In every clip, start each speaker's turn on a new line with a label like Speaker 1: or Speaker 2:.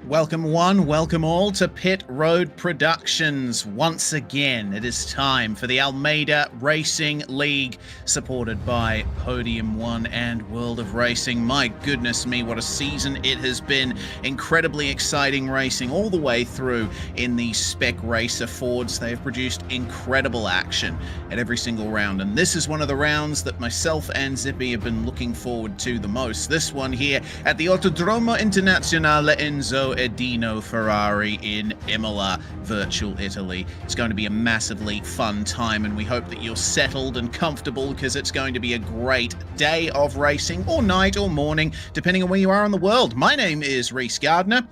Speaker 1: Welcome one, welcome all to Pit Road Productions. Once again, it is time for the Almeida Racing League, supported by Podium One and World of Racing. My goodness me, what a season it has been. Incredibly exciting racing all the way through in the Spec Racer Fords. They have produced incredible action at every single round, and this is one of the rounds that myself and Zippy have been looking forward to the most. This one here at the Autodromo Internazionale Enzo Edino Ferrari in Imola, virtual Italy. It's going to be a massively fun time, and we hope that you're settled and comfortable, because it's going to be a great day of racing, or night or morning, depending on where you are in the world. My name is Reese Gardner,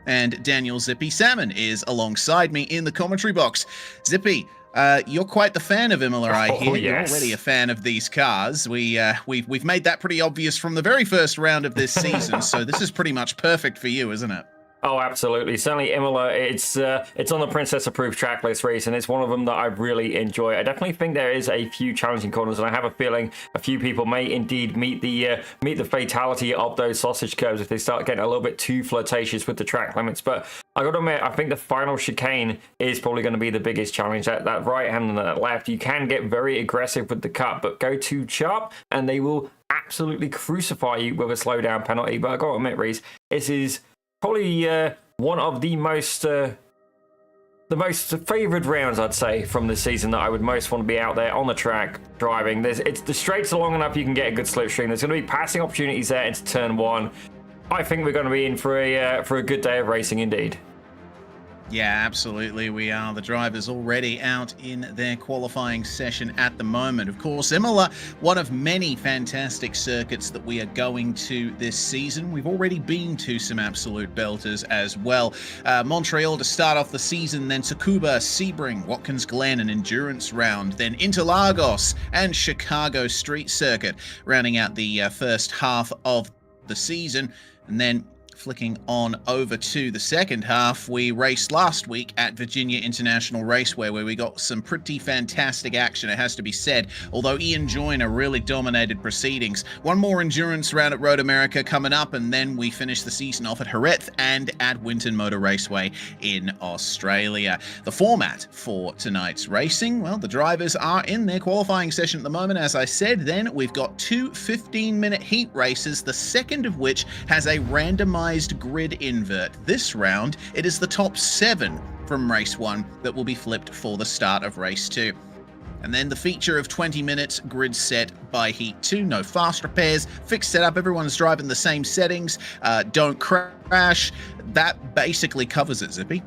Speaker 1: and Daniel Zippy Salmon is alongside me in the commentary box. Zippy, you're quite the fan of Imola, I hear.
Speaker 2: Yes.
Speaker 1: You're already a fan of these cars. We've made that pretty obvious from the very first round of this season, so this is pretty much perfect for you, isn't it?
Speaker 2: Oh, absolutely. Certainly Imola, it's on the Princess approved track list, Reese, and it's one of them that I really enjoy. I definitely think there is a few challenging corners, and I have a feeling a few people may indeed meet the fatality of those sausage curves if they start getting a little bit too flirtatious with the track limits. But I got to admit, I think the final chicane is probably going to be the biggest challenge. That right hand and that left, you can get very aggressive with the cut, but go too sharp and they will absolutely crucify you with a slowdown penalty. But I got to admit, Reese, this is probably one of the most favoured rounds, I'd say, from this season, that I would most want to be out there on the track driving. The straights are long enough, you can get a good slipstream. There's going to be passing opportunities there into turn one. I think we're going to be in for a good day of racing indeed.
Speaker 1: Yeah, absolutely we are. The drivers already out in their qualifying session at the moment. Of course, Imola, one of many fantastic circuits that we are going to this season. We've already been to some absolute belters as well. Montreal to start off the season, then Tsukuba, Sebring, Watkins Glen, an endurance round, then Interlagos and Chicago Street Circuit, rounding out the first half of the season. And then flicking on over to the second half, we raced last week at Virginia International Raceway, where we got some pretty fantastic action, it has to be said, although Ian Joyner really dominated proceedings. One more endurance round at Road America coming up, and then we finish the season off at Jerez and at Winton Motor Raceway in Australia. The format for tonight's racing, well, the drivers are in their qualifying session at the moment, as I said. Then we've got two 15-minute heat races, the second of which has a randomized grid invert. This round, it is the top 7 from race 1 that will be flipped for the start of race 2. And then the feature of 20 minutes grid set by heat 2. No fast repairs, fixed setup, everyone's driving the same settings, don't crash. That basically covers it, Zippy.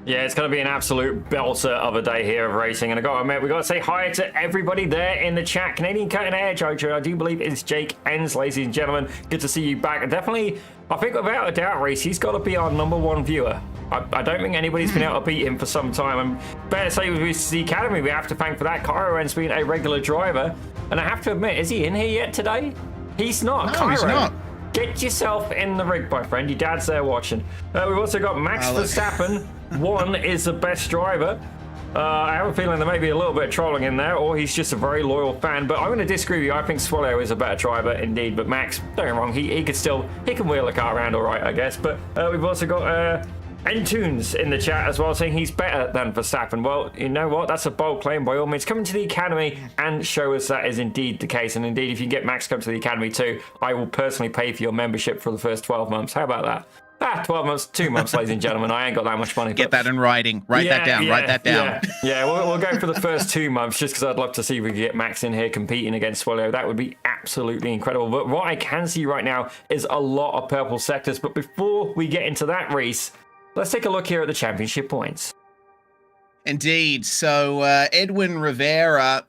Speaker 2: Yeah, it's going to be an absolute belter of a day here of racing. And I got to admit, we got to say hi to everybody there in the chat. Canadian Cutting Edge, I do believe it's Jake Enns, ladies and gentlemen. Good to see you back. And definitely, I think without a doubt, Reese, he's got to be our #1 viewer. I don't think anybody's been able to beat him for some time. And better say with the Academy, we have to thank for that. Cairo Enns being a regular driver. And I have to admit, is he in here yet today? He's not.
Speaker 1: No,
Speaker 2: Cairo,
Speaker 1: he's not.
Speaker 2: Get yourself in the rig, my friend. Your dad's there watching. We've also got Max Verstappen. One is the best driver. I have a feeling there may be a little bit of trolling in there, or he's just a very loyal fan. But I'm going to disagree with you. I think Swallow is a better driver indeed. But Max, don't get me wrong, he can wheel a car around all right, I guess. But we've also got Entunes in the chat as well, saying he's better than Verstappen. Well, you know what? That's a bold claim by all means. Come into the Academy and show us that is indeed the case. And indeed, if you get Max come to the Academy too, I will personally pay for your membership for the first 12 months. How about that? 12 months, 2 months, ladies and gentlemen. I ain't got that much money.
Speaker 1: Get that in writing. Write that down.
Speaker 2: Yeah, we'll go for the first 2 months, just because I'd love to see if we can get Max in here competing against Swallow. That would be absolutely incredible. But what I can see right now is a lot of purple sectors. But before we get into that race, let's take a look here at the championship points.
Speaker 1: Indeed. So Edwin Rivera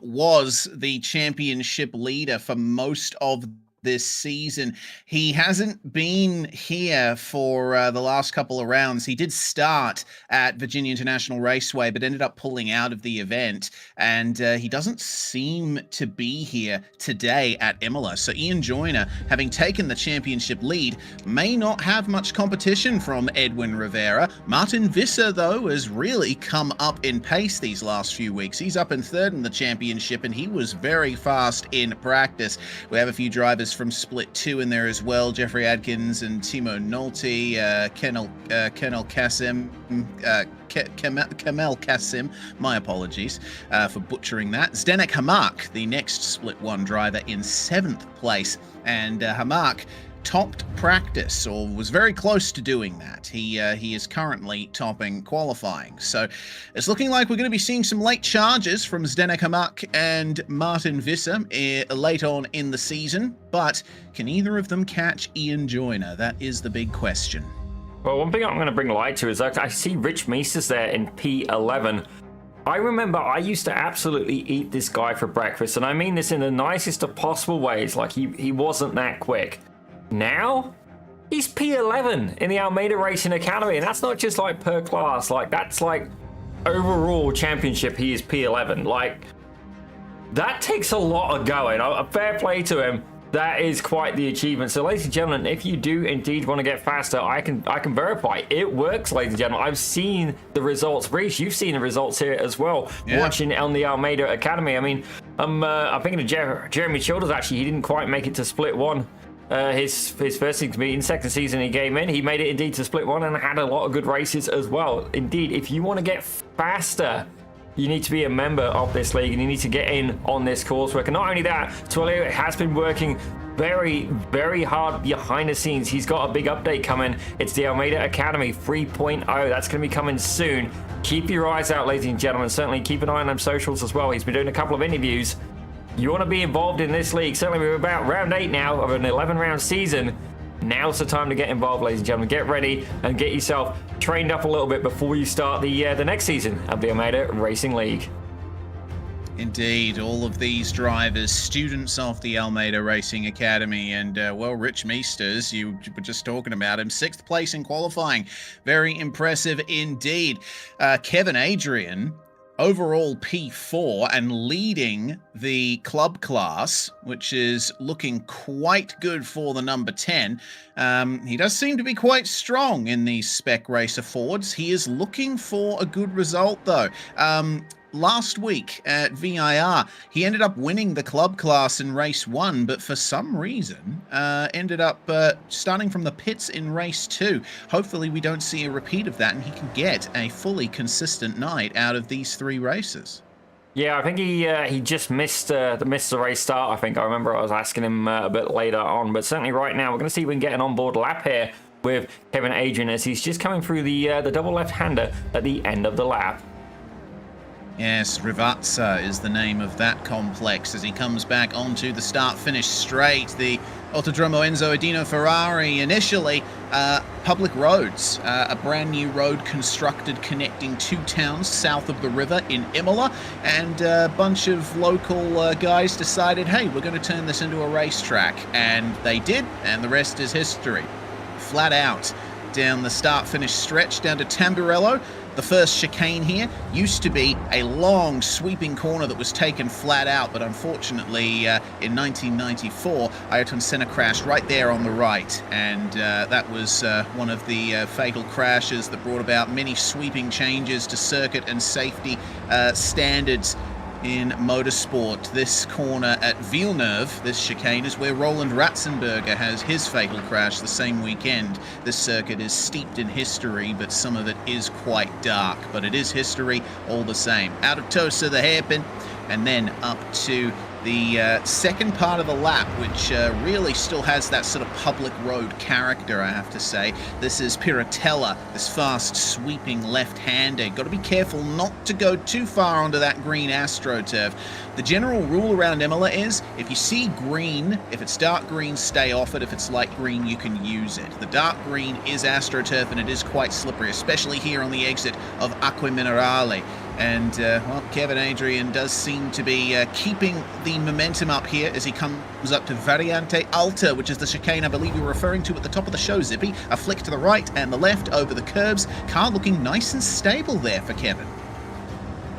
Speaker 1: was the championship leader for most of this season. He hasn't been here for the last couple of rounds. He did start at Virginia International Raceway, but ended up pulling out of the event. And he doesn't seem to be here today at Imola. So Ian Joyner, having taken the championship lead, may not have much competition from Edwin Rivera. Martin Visser, though, has really come up in pace these last few weeks. He's up in third in the championship, and he was very fast in practice. We have a few drivers drivers from Split 2 in there as well. Jeffrey Adkins and Timo Nolte, Kamel Kasim, my apologies for butchering that. Zdenek Hamak, the next Split 1 driver, in 7th place. And Hamak topped practice, or was very close to doing that. He is currently topping qualifying. So it's looking like we're going to be seeing some late charges from Zdenek Hamak and Martin Visser late on in the season. But can either of them catch Ian Joyner? That is the big question.
Speaker 2: Well, one thing I'm going to bring light to is that I see Rich Meesters there in P11. I remember I used to absolutely eat this guy for breakfast, and I mean this in the nicest of possible ways. Like, he wasn't that quick. Now, he's P11 in the Almeida Racing Academy, and that's not just like per class, like that's like overall championship, he is P11. Like, that takes a lot of going. A fair play to him. That is quite the achievement. So, ladies and gentlemen, if you do indeed want to get faster, I can verify it works, ladies and gentlemen. I've seen the results. Reece, you've seen the results here as well, watching on the Almeida Academy. I mean, I'm thinking of Jeremy Childers. Actually, he didn't quite make it to Split 1. His first season meeting, second season he came in. He made it indeed to Split 1 and had a lot of good races as well. Indeed, if you want to get faster, you need to be a member of this league and you need to get in on this coursework. And not only that, Twilio has been working very, very hard behind the scenes. He's got a big update coming. It's the Almeida Academy 3.0. That's going to be coming soon. Keep your eyes out, ladies and gentlemen. Certainly keep an eye on them socials as well. He's been doing a couple of interviews. You want to be involved in this league. Certainly we're about round 8 now of an 11-round season. Now's the time to get involved, ladies and gentlemen. Get ready and get yourself trained up a little bit before you start the next season of the Almeida Racing League.
Speaker 1: Indeed, all of these drivers, students of the Almeida Racing Academy, and well, Rich Meesters, you were just talking about him, 6th place in qualifying. Very impressive indeed. Kevin Adrian, overall P4 and leading the club class, which is looking quite good for the number 10. He does seem to be quite strong in these spec racer Fords. He is looking for a good result though. Last week at VIR, he ended up winning the club class in race 1, but for some reason ended up starting from the pits in race 2. Hopefully we don't see a repeat of that and he can get a fully consistent night out of these 3 races.
Speaker 2: Yeah, I think he just missed the race start. I think I remember I was asking him a bit later on, but certainly right now we're going to see if we can get an onboard lap here with Kevin Adrian as he's just coming through the double left-hander at the end of the lap.
Speaker 1: Yes, Rivazza is the name of that complex as he comes back onto the start-finish straight. The Autodromo Enzo Edino Ferrari, initially public roads, a brand new road constructed connecting 2 towns south of the river in Imola, and a bunch of local guys decided, hey, we're going to turn this into a racetrack, and they did, and the rest is history. Flat out down the start-finish stretch down to Tamburello. The first chicane here used to be a long sweeping corner that was taken flat out, but unfortunately in 1994, Ayrton Senna crashed right there on the right, and that was one of the fatal crashes that brought about many sweeping changes to circuit and safety standards in motorsport. This corner at Villeneuve, this chicane, is where Roland Ratzenberger has his fatal crash the same weekend. This circuit is steeped in history, but some of it is quite dark, but it is history all the same. Out of Tosa, the hairpin, and then up to the second part of the lap, which really still has that sort of public road character, I have to say. This is Piratella, this fast sweeping left-hander. Got to be careful not to go too far onto that green AstroTurf. The general rule around Imola is if you see green, if it's dark green, stay off it. If it's light green, you can use it. The dark green is AstroTurf and it is quite slippery, especially here on the exit of Acque Minerale. And, well, Kevin Adrian does seem to be keeping the momentum up here as he comes up to Variante Alta, which is the chicane I believe you were referring to at the top of the show, Zippy. A flick to the right and the left over the curbs. Car looking nice and stable there for Kevin.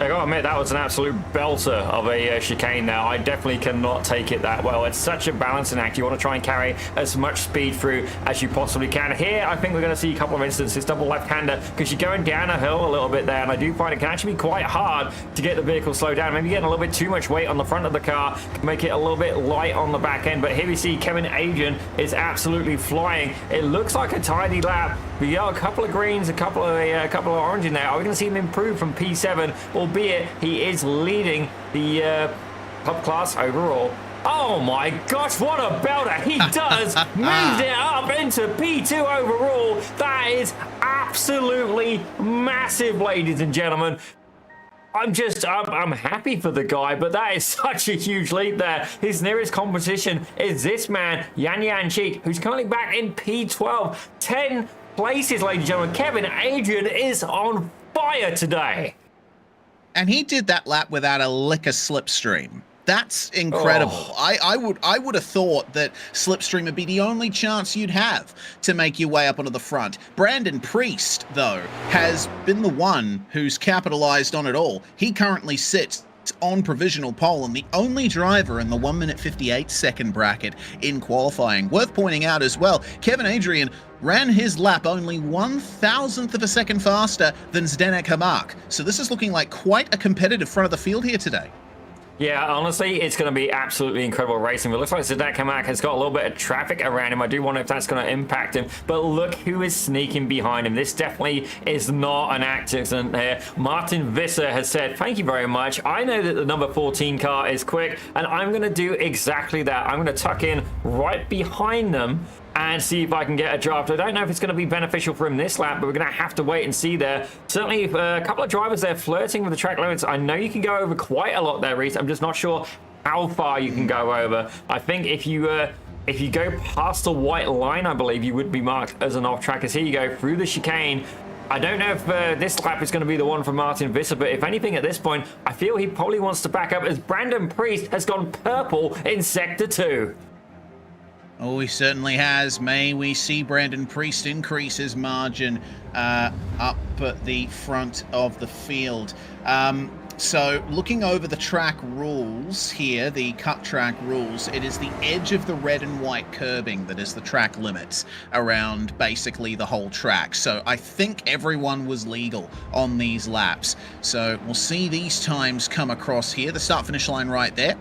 Speaker 2: I gotta admit, that was an absolute belter of a chicane there. I definitely cannot take it that well. It's such a balancing act. You want to try and carry as much speed through as you possibly can. Here, I think we're going to see a couple of instances, double left-hander, because you're going down a hill a little bit there, and I do find it can actually be quite hard to get the vehicle slowed down. Maybe getting a little bit too much weight on the front of the car can make it a little bit light on the back end. But here we see Kevin Adrian is absolutely flying. It looks like a tidy lap. We got a couple of greens, a couple of orange in there. Are we going to see him improve from P7, albeit he is leading the top class overall? Oh my gosh, what a belter. He does moved it up into P2 overall. That is absolutely massive, ladies and gentlemen. I'm happy for the guy, but that is such a huge leap there. His nearest competition is this man, Yan Cheek, who's currently back in P12. 10 places, ladies and gentlemen. Kevin Adrian is on fire today.
Speaker 1: And he did that lap without a lick of slipstream. That's incredible.
Speaker 2: Oh.
Speaker 1: I would have thought that slipstream would be the only chance you'd have to make your way up onto the front. Brandon Priest, though, has been the one who's capitalized on it all. He currently sits on provisional pole and the only driver in the 1 minute 58 second bracket in qualifying. Worth pointing out as well, Kevin Adrian ran his lap only 1,000th of a second faster than Zdenek Hamak. So this is looking like quite a competitive front of the field here today.
Speaker 2: Yeah, honestly, it's going to be absolutely incredible racing. It looks like Zdenek Hamak has got a little bit of traffic around him. I do wonder if that's going to impact him. But look who is sneaking behind him. This definitely is not an accident here. Martin Visser has said, thank you very much. I know that the number 14 car is quick, and I'm going to do exactly that. I'm going to tuck in right behind them and see if I can get a draft. I don't know if it's going to be beneficial for him this lap, but we're going to have to wait and see there. Certainly, a couple of drivers there flirting with the track limits. I know you can go over quite a lot there, Reese. I'm just not sure how far you can go over. I think if you go past the white line, I believe you would be marked as an off-track. As here you go through the chicane. I don't know if this lap is going to be the one for Martin Visser, but if anything at this point, I feel he probably wants to back up as Brandon Priest has gone purple in Sector 2.
Speaker 1: Oh, he certainly has. May we see Brandon Priest increase his margin up at the front of the field. So looking over the track rules here, the cut track rules, it is the edge of the red and white curbing that is the track limits around basically the whole track. So I think everyone was legal on these laps. So we'll see these times come across here. The start-finish line right there.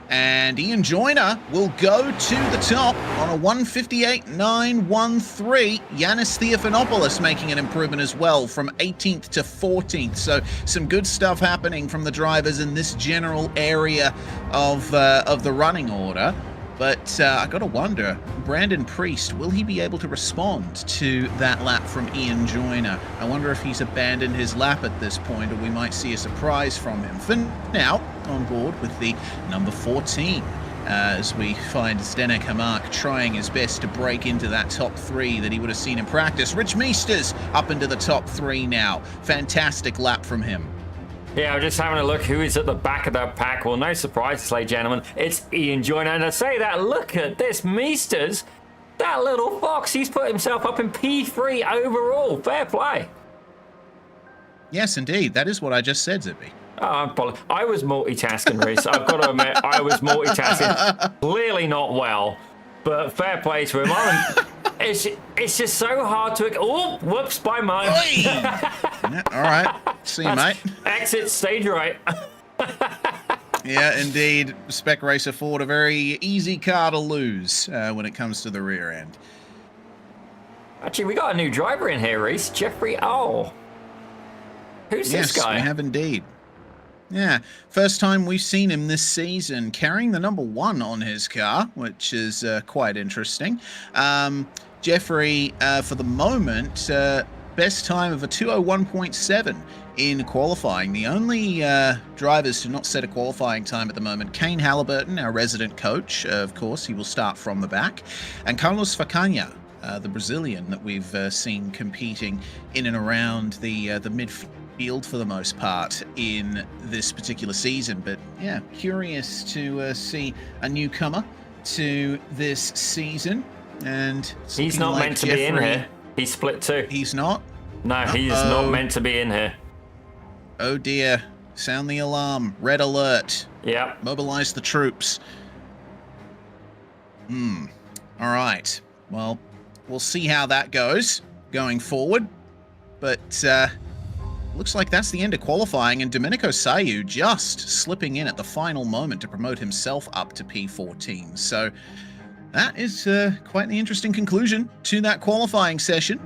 Speaker 1: And Ian Joyner will go to the top on a 158.913. Yanis Theophanopoulos making an improvement as well from 18th to 14th. So some good stuff happening from the drivers in this general area of the running order. But I got to wonder, Brandon Priest, will he be able to respond to that lap from Ian Joyner? I wonder if he's abandoned his lap at this point, or we might see a surprise from him. For now, on board with the number 14, as we find Zdenek Hamak trying his best to break into that top three that he would have seen in practice. Rich Meesters up into the top three now. Fantastic lap from him.
Speaker 2: Yeah, I'm just having a look who is at the back of that pack. Well, no surprises, ladies and gentlemen. It's Ian Joyner. And I say that, look at this, Meesters. That little fox, he's put himself up in P3 overall. Fair play.
Speaker 1: Yes, indeed. That is what I just said, Zippy.
Speaker 2: Oh, I was multitasking, Reese. I've got to admit, I was multitasking. Clearly not well, but fair play to him. It's just so hard to... Oh, whoops, by mine.
Speaker 1: Yeah, all right. See you, mate.
Speaker 2: Exit stage right.
Speaker 1: Yeah, indeed. Spec Racer Ford, a very easy car to lose when it comes to the rear end.
Speaker 2: Actually, we got a new driver in here, Reese. Jeffrey O. Who's this guy?
Speaker 1: Yes, we have indeed. Yeah, first time we've seen him this season carrying the number 1 on his car, which is quite interesting. Jeffrey, for the moment, best time of a 2:01.7 in qualifying. The only drivers to not set a qualifying time at the moment, Kane Halliburton, our resident coach, of course, he will start from the back, and Carlos Facania, the Brazilian that we've seen competing in and around the midfield for the most part in this particular season. But yeah, curious to see a newcomer to this season. And
Speaker 2: he's not meant to be in here. He's split too.
Speaker 1: He's not?
Speaker 2: No, he is not meant to be in here.
Speaker 1: Oh dear. Sound the alarm. Red alert.
Speaker 2: Yeah.
Speaker 1: Mobilize the troops. All right. Well, we'll see how that goes going forward. But looks like that's the end of qualifying, and Domenico Sayu just slipping in at the final moment to promote himself up to P14. So that is quite the interesting conclusion to that qualifying session.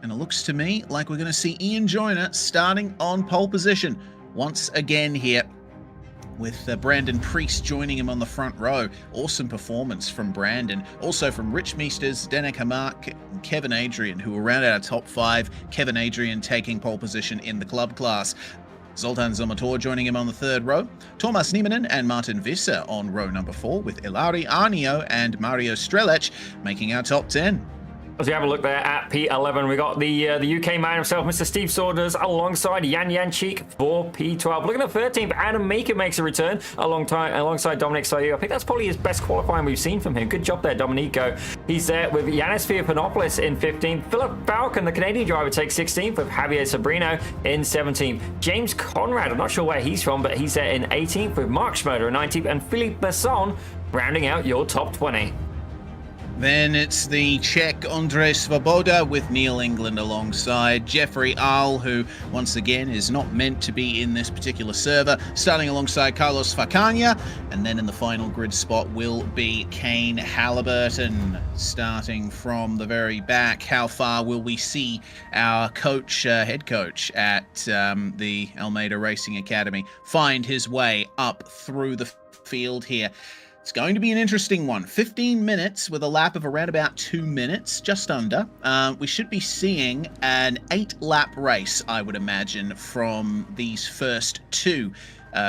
Speaker 1: And it looks to me like we're going to see Ian Joyner starting on pole position once again here, with Brandon Priest joining him on the front row. Awesome performance from Brandon. Also from Rich Meesters, Zdenek Hamak, and Kevin Adrian, who will round out our top 5. Kevin Adrian taking pole position in the club class. Zoltan Zomator joining him on the third row. Thomas Niemanen and Martin Visser on row number 4, with Ilari Arnio and Mario Strelec making our top 10.
Speaker 2: As we have a look there at P11, we got the UK man himself, Mr. Steve Saunders, alongside Jan Janchik for P12. Looking at 13th, Adam Meeker makes a return alongside Dominic Sayu. I think that's probably his best qualifying we've seen from him. Good job there, Dominico. He's there with Yanis Fiapanopoulos in 15th. Philip Falcon, the Canadian driver, takes 16th, with Javier Sobrino in 17th. James Conrad, I'm not sure where he's from, but he's there in 18th, with Mark Schmoder in 19th, and Philippe Besson rounding out your top 20.
Speaker 1: Then it's the Czech Andrej Svoboda with Neil England alongside Jeffrey Ahl, who once again is not meant to be in this particular server, starting alongside Carlos Facania. And then in the final grid spot will be Kane Halliburton, starting from the very back. How far will we see our coach, head coach at the Almeida Racing Academy, find his way up through the field here? It's going to be an interesting one. 15 minutes with a lap of around about 2 minutes, just under. We should be seeing an 8-lap race, I would imagine, from these first 2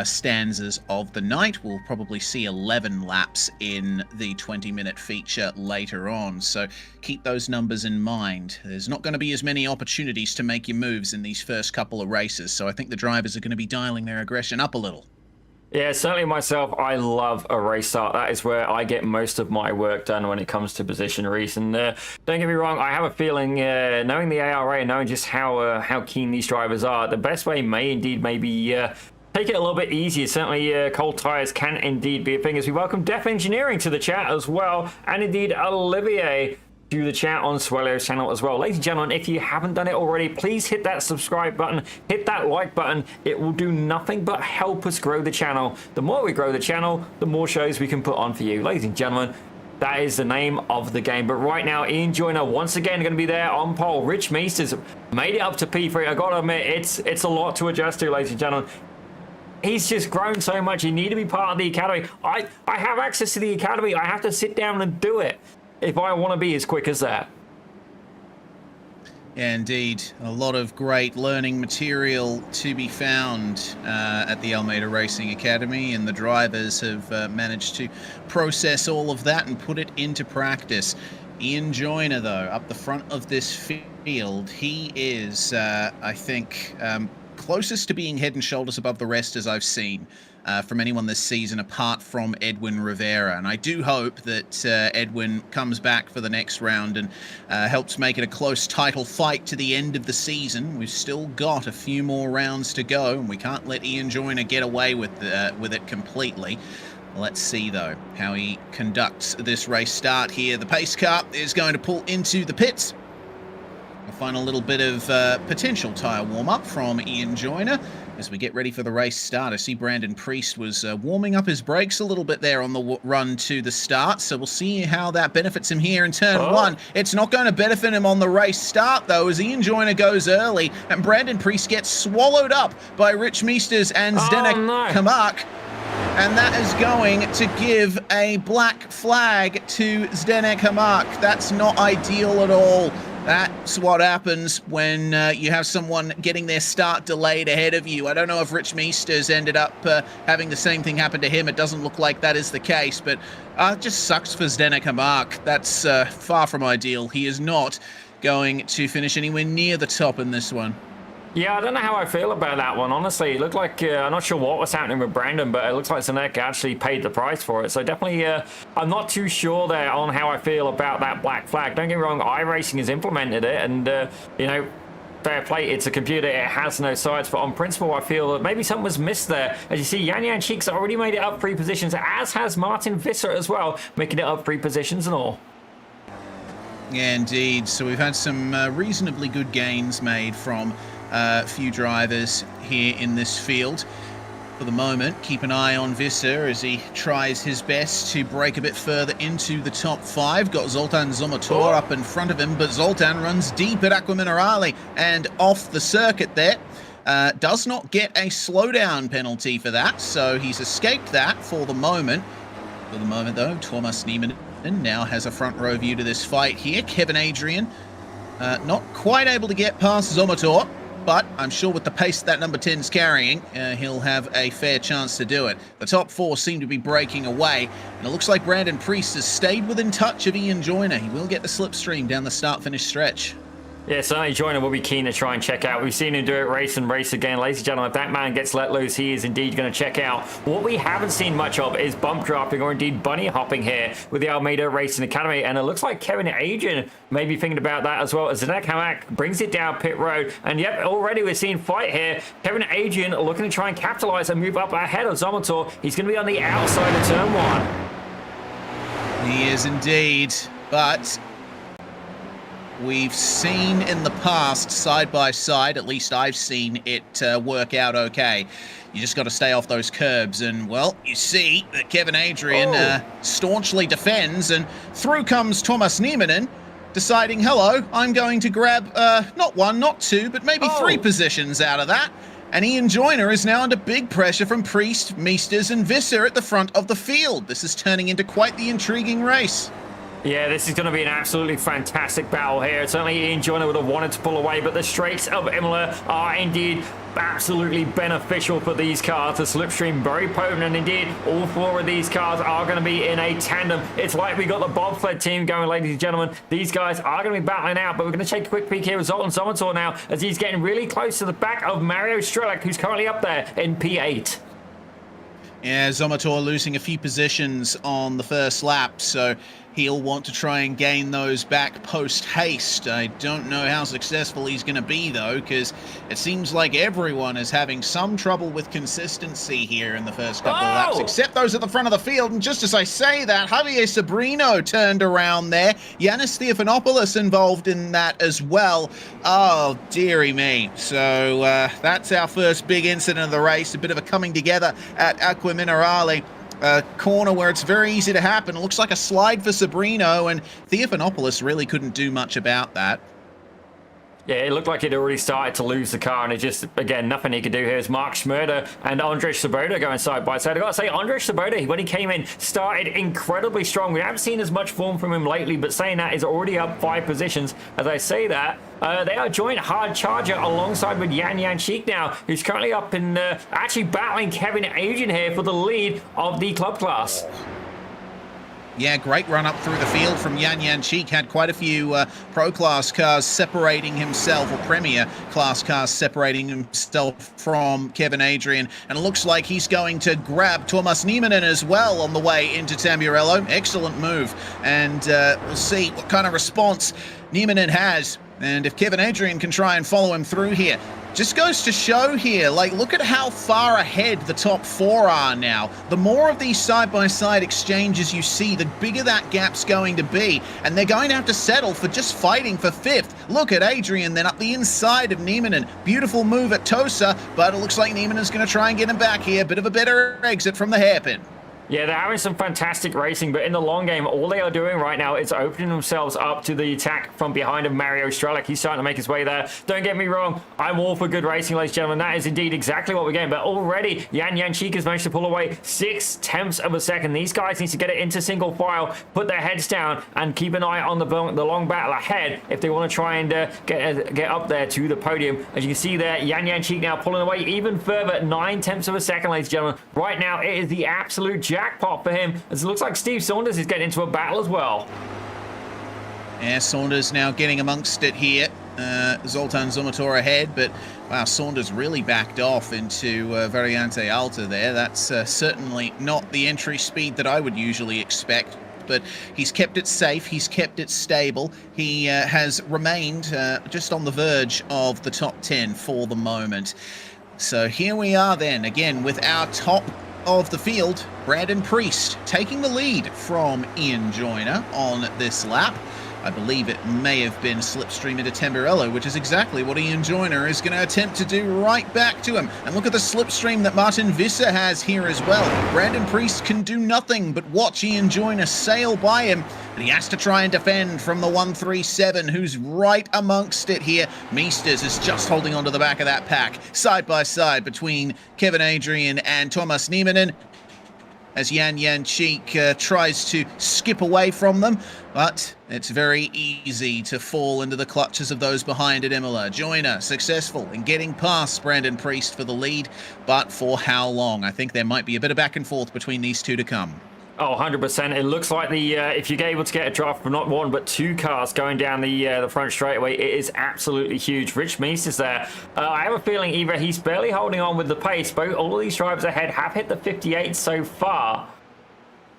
Speaker 1: stanzas of the night. We'll probably see 11 laps in the 20-minute feature later on. So keep those numbers in mind. There's not going to be as many opportunities to make your moves in these first couple of races. So I think the drivers are going to be dialing their aggression up a little.
Speaker 2: Yeah, certainly myself, I love a race start. That is where I get most of my work done when it comes to position race. And don't get me wrong, I have a feeling, knowing the ARA and knowing just how keen these drivers are, the best way may indeed maybe take it a little bit easier. Certainly cold tyres can indeed be a thing. As we welcome Def Engineering to the chat as well, and indeed Olivier to the chat on Swellio's channel as well. Ladies and gentlemen, if you haven't done it already, please hit that subscribe button, hit that like button. It will do nothing but help us grow the channel. The more we grow the channel, the more shows we can put on for you. Ladies and gentlemen, that is the name of the game. But right now, Ian Joyner once again going to be there on pole. Rich Meesters made it up to P3. I gotta admit, it's a lot to adjust to, ladies and gentlemen. He's just grown so much. You need to be part of the academy. I have access to the academy. I have to sit down and do it if I want to be as quick as that.
Speaker 1: Yeah, indeed. A lot of great learning material to be found at the Almeida Racing Academy, and the drivers have managed to process all of that and put it into practice. Ian Joyner, though, up the front of this field, he is, I think, closest to being head and shoulders above the rest as I've seen from anyone this season, apart from Edwin Rivera. And I do hope that Edwin comes back for the next round and helps make it a close title fight to the end of the season. We've still got a few more rounds to go, and we can't let Ian Joyner get away with it completely. Let's see, though, how he conducts this race start here. The pace car is going to pull into the pits. A final little bit of potential tyre warm-up from Ian Joyner as we get ready for the race start. I see Brandon Priest was warming up his brakes a little bit there on the run to the start, so we'll see how that benefits him here in turn 1. It's not going to benefit him on the race start, though, as Ian Joyner goes early, and Brandon Priest gets swallowed up by Rich Meesters and Zdenek Kamak. And that is going to give a black flag to Zdenek Hamak. That's not ideal at all. That's what happens when you have someone getting their start delayed ahead of you. I don't know if Rich Meesters ended up having the same thing happen to him. It doesn't look like that is the case, but it just sucks for Zdenek Hamak. That's far from ideal. He is not going to finish anywhere near the top in this one.
Speaker 2: Yeah, I don't know how I feel about that one, honestly. It looked like, I'm not sure what was happening with Brandon, but it looks like Zdenek actually paid the price for it. So definitely, I'm not too sure there on how I feel about that black flag. Don't get me wrong, iRacing has implemented it, and, you know, fair play, it's a computer, it has no sides, but on principle, I feel that maybe something was missed there. As you see, Yan Cheek's already made it up 3 positions, as has Martin Visser as well, making it up 3 positions and all.
Speaker 1: Yeah, indeed. So we've had some reasonably good gains made from a few drivers here in this field. For the moment, keep an eye on Visser as he tries his best to break a bit further into the top 5. Got Zoltan Zomotor up in front of him, but Zoltan runs deep at Acqua Minerale and off the circuit there. Does not get a slowdown penalty for that, so he's escaped that for the moment. For the moment, though, Thomas Niemann now has a front row view to this fight here. Kevin Adrian not quite able to get past Zomotor, but I'm sure with the pace that number 10's carrying, he'll have a fair chance to do it. The top 4 seem to be breaking away, and it looks like Brandon Priest has stayed within touch of Ian Joyner. He will get the slipstream down the start-finish stretch.
Speaker 2: Yeah, certainly Joyner will be keen to try and check out. We've seen him do it race and race again. Ladies and gentlemen, if that man gets let loose, he is indeed going to check out. What we haven't seen much of is bump dropping or indeed bunny hopping here with the Almeida Racing Academy. And it looks like Kevin Adrian may be thinking about that as well. As Zdenek Hamak brings it down pit road. And yep, already we're seeing fight here. Kevin Adrian looking to try and capitalize and move up ahead of Zomotor. He's going to be on the outside of turn 1.
Speaker 1: He is indeed, but we've seen in the past, side by side, at least I've seen it work out okay. You just got to stay off those curbs, and, well, you see that Kevin Adrian staunchly defends, and through comes Thomas Niemann, deciding, hello, I'm going to grab not 1, not 2, but maybe 3 positions out of that. And Ian Joyner is now under big pressure from Priest, Meesters, and Visser at the front of the field. This is turning into quite the intriguing race.
Speaker 2: Yeah, this is going to be an absolutely fantastic battle here. Certainly Ian Joyner would have wanted to pull away, but the straights of Imola are indeed absolutely beneficial for these cars. The slipstream very potent, and indeed all 4 of these cars are going to be in a tandem. It's like we got the bobsled team going, ladies and gentlemen. These guys are going to be battling out, but we're going to take a quick peek here with Zoltan Zomotor now as he's getting really close to the back of Mario Strelak, who's currently up there in P8.
Speaker 1: Yeah, Zomotor losing a few positions on the first lap, so he'll want to try and gain those back post-haste. I don't know how successful he's going to be, though, because it seems like everyone is having some trouble with consistency here in the first couple of laps, except those at the front of the field. And just as I say that, Javier Sobrino turned around there. Yanis Theophanopoulos involved in that as well. Oh, dearie me. So that's our first big incident of the race, a bit of a coming together at Acqua Minerale. A corner where it's very easy to happen. It looks like a slide for Sobrino, and Theophanopoulos really couldn't do much about that.
Speaker 2: Yeah, it looked like he'd already started to lose the car, and it just, again, nothing he could do here. Is Mark Schmerder and Andrzej Swoboda going side by side. I've got to say, Andrzej Swoboda, when he came in, started incredibly strong. We haven't seen as much form from him lately, but saying that, is already up 5 positions. As I say that, they are joint hard charger alongside with Yan Cheek now, who's currently up in, actually battling Kevin Adrian here for the lead of the club class.
Speaker 1: Yeah, great run up through the field from Yan Cheek. Had quite a few Pro Class cars separating himself, or Premier Class cars separating himself from Kevin Adrian. And it looks like he's going to grab Thomas Niemann as well on the way into Tamburello. Excellent move. And we'll see what kind of response Niemann has. And if Kevin Adrian can try and follow him through here. Just goes to show here, like, look at how far ahead the top 4 are now. The more of these side-by-side exchanges you see, the bigger that gap's going to be. And they're going to have to settle for just fighting for 5th. Look at Adrian then up the inside of Niemann. Beautiful move at Tosa, but it looks like Niemann is going to try and get him back here. Bit of a better exit from the hairpin.
Speaker 2: Yeah, they're having some fantastic racing, but in the long game, all they are doing right now is opening themselves up to the attack from behind of Mario Strelak. He's starting to make his way there. Don't get me wrong, I'm all for good racing, ladies and gentlemen. That is indeed exactly what we're getting, but already Yan Cheek has managed to pull away 0.6 of a second. These guys need to get it into single file, put their heads down, and keep an eye on the long battle ahead if they want to try and get up there to the podium. As you can see there, Yan Cheek now pulling away even further, 0.9 of a second, ladies and gentlemen. Right now, it is the absolute jackpot for him, as it looks like Steve Saunders is getting into a battle as well.
Speaker 1: Yeah, Saunders now getting amongst it here. Zoltan Zomotor ahead, but wow, Saunders really backed off into Variante Alta there. That's certainly not the entry speed that I would usually expect but he's kept it safe, he's kept it stable. He has remained just on the verge of the top 10 for the moment. So here we are then, again, with our top of the field, Brandon Priest taking the lead from Ian Joyner on this lap. I believe it may have been slipstream into Tamburello, which is exactly what Ian Joyner is going to attempt to do right back to him. And look at the slipstream that Martin Visser has here as well. Brandon Priest can do nothing but watch Ian Joyner sail by him, and he has to try and defend from the 137, who's right amongst it here. Meesters is just holding onto the back of that pack, side by side between Kevin Adrian and Thomas Nieminen, as Jan Cheek tries to skip away from them, but it's very easy to fall into the clutches of those behind at Imola. Joyner successful in getting past Brandon Priest for the lead, but for how long? I think there might be a bit of back and forth between these two to come.
Speaker 2: Oh, 100%. It looks like if you're able to get a draft from not one but two cars going down the front straightaway, it is absolutely huge. Rich Meese is there. I have a feeling either he's barely holding on with the pace, but all of these drivers ahead have hit the 58 so far.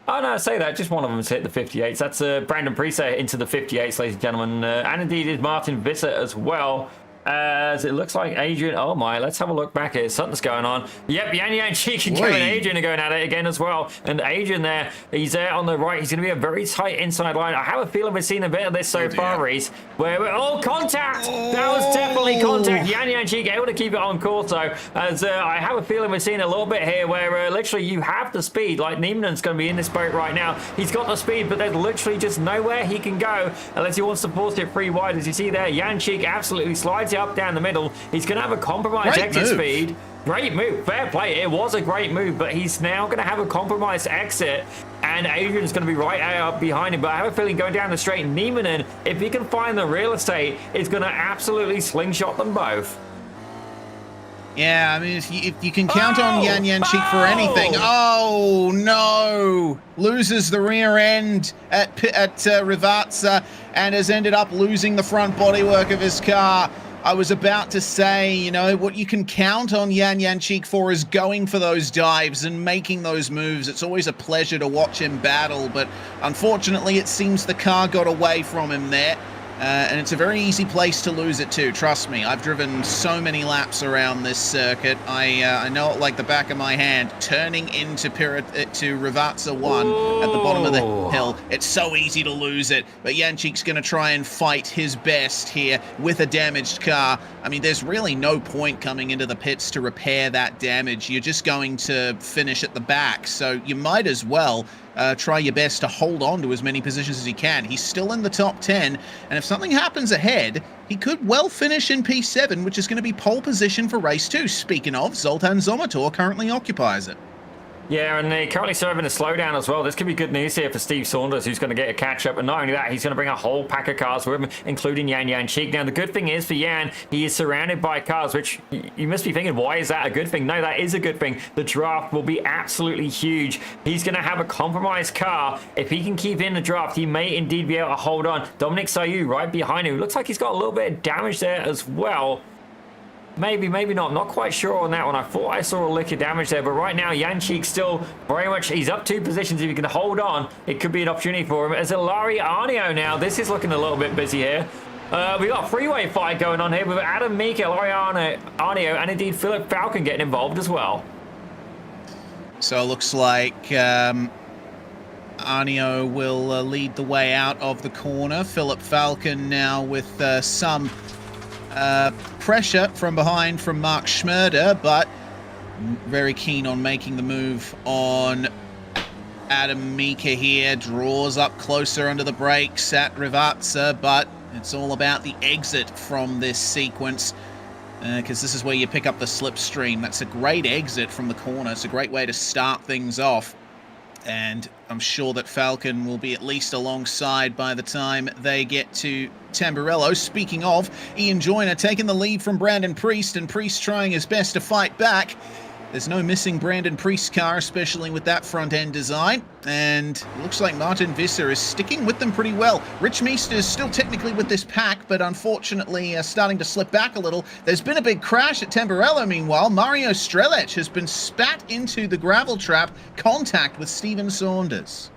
Speaker 2: Oh, no, I say that. Just one of them has hit the 58s. That's Brandon Priest into the 58s, ladies and gentlemen. And indeed is Martin Visser as well. As it looks like Adrian, oh my, let's have a look back here. Something's going on. Yep, Jan Cheek and Kevin Adrian are going at it again as well. And Adrian there, he's there on the right. He's going to be a very tight inside line. I have a feeling we've seen a bit of this so far, Reese. Where contact! That was definitely contact. Jan Cheek able to keep it on course though. As I have a feeling we're seeing a little bit here where literally you have the speed. Like Niemanen's going to be in this boat right now. He's got the speed, but there's literally just nowhere he can go unless he wants to force it free wide. As you see there, Jan Cheek absolutely slides up down the middle. He's going to have a compromised exit speed. Great move. Fair play. It was a great move, but he's now going to have a compromised exit, and Adrian's going to be right up behind him. But I have a feeling going down the straight, Nieminen, if he can find the real estate, is going to absolutely slingshot them both.
Speaker 1: Yeah, I mean, if you can count on Jan Cheek for anything. Oh, no. Loses the rear end at Rivazza and has ended up losing the front bodywork of his car. I was about to say, you know, what you can count on Jan Cheek for is going for those dives and making those moves. It's always a pleasure to watch him battle, but unfortunately it seems the car got away from him there. And it's a very easy place to lose it too, trust me. I've driven so many laps around this circuit. I know it like the back of my hand. Turning into Rivazza 1 at the bottom of the hill, it's so easy to lose it. But Jančík's going to try and fight his best here with a damaged car. I mean, there's really no point coming into the pits to repair that damage. You're just going to finish at the back, so you might as well try your best to hold on to as many positions as he can. He's still in the top 10, and if something happens ahead, he could well finish in P7, which is going to be pole position for race 2. Speaking of, Zoltan Zomator currently occupies it.
Speaker 2: Yeah, and they're currently serving a slowdown as well. This could be good news here for Steve Saunders, who's going to get a catch-up. And not only that, he's going to bring a whole pack of cars with him, including Jančík. Now, the good thing is for Jan, he is surrounded by cars, which you must be thinking, why is that a good thing? No, that is a good thing. The draft will be absolutely huge. He's going to have a compromised car. If he can keep in the draft, he may indeed be able to hold on. Dominic Sayu right behind him. Looks like he's got a little bit of damage there as well. Maybe, maybe not. Not quite sure on that one. I thought I saw a lick of damage there, but right now, Jančík still very much, he's up 2 positions. If he can hold on, it could be an opportunity for him. As Ilari Arnio now, this is looking a little bit busy here. We got a freeway fight going on here with Adam Meek, Ilari Arnio, and indeed Philip Falcon getting involved as well.
Speaker 1: So it looks like Arnio will lead the way out of the corner. Philip Falcon now with some pressure from behind from Mark Schmerder, but very keen on making the move on Adam Mika here. Draws up closer under the brakes at Rivazza, but it's all about the exit from this sequence, because this is where you pick up the slipstream. That's a great exit from the corner. It's a great way to start things off, and I'm sure that Falcon will be at least alongside by the time they get to Tamburello. Speaking of, Ian Joyner taking the lead from Brandon Priest, and Priest trying his best to fight back. There's no missing Brandon Priest's car, especially with that front-end design. And it looks like Martin Visser is sticking with them pretty well. Rich Meester is still technically with this pack, but unfortunately starting to slip back a little. There's been a big crash at Tamburello, meanwhile. Mario Strelec has been spat into the gravel trap. Contact with Steven Saunders.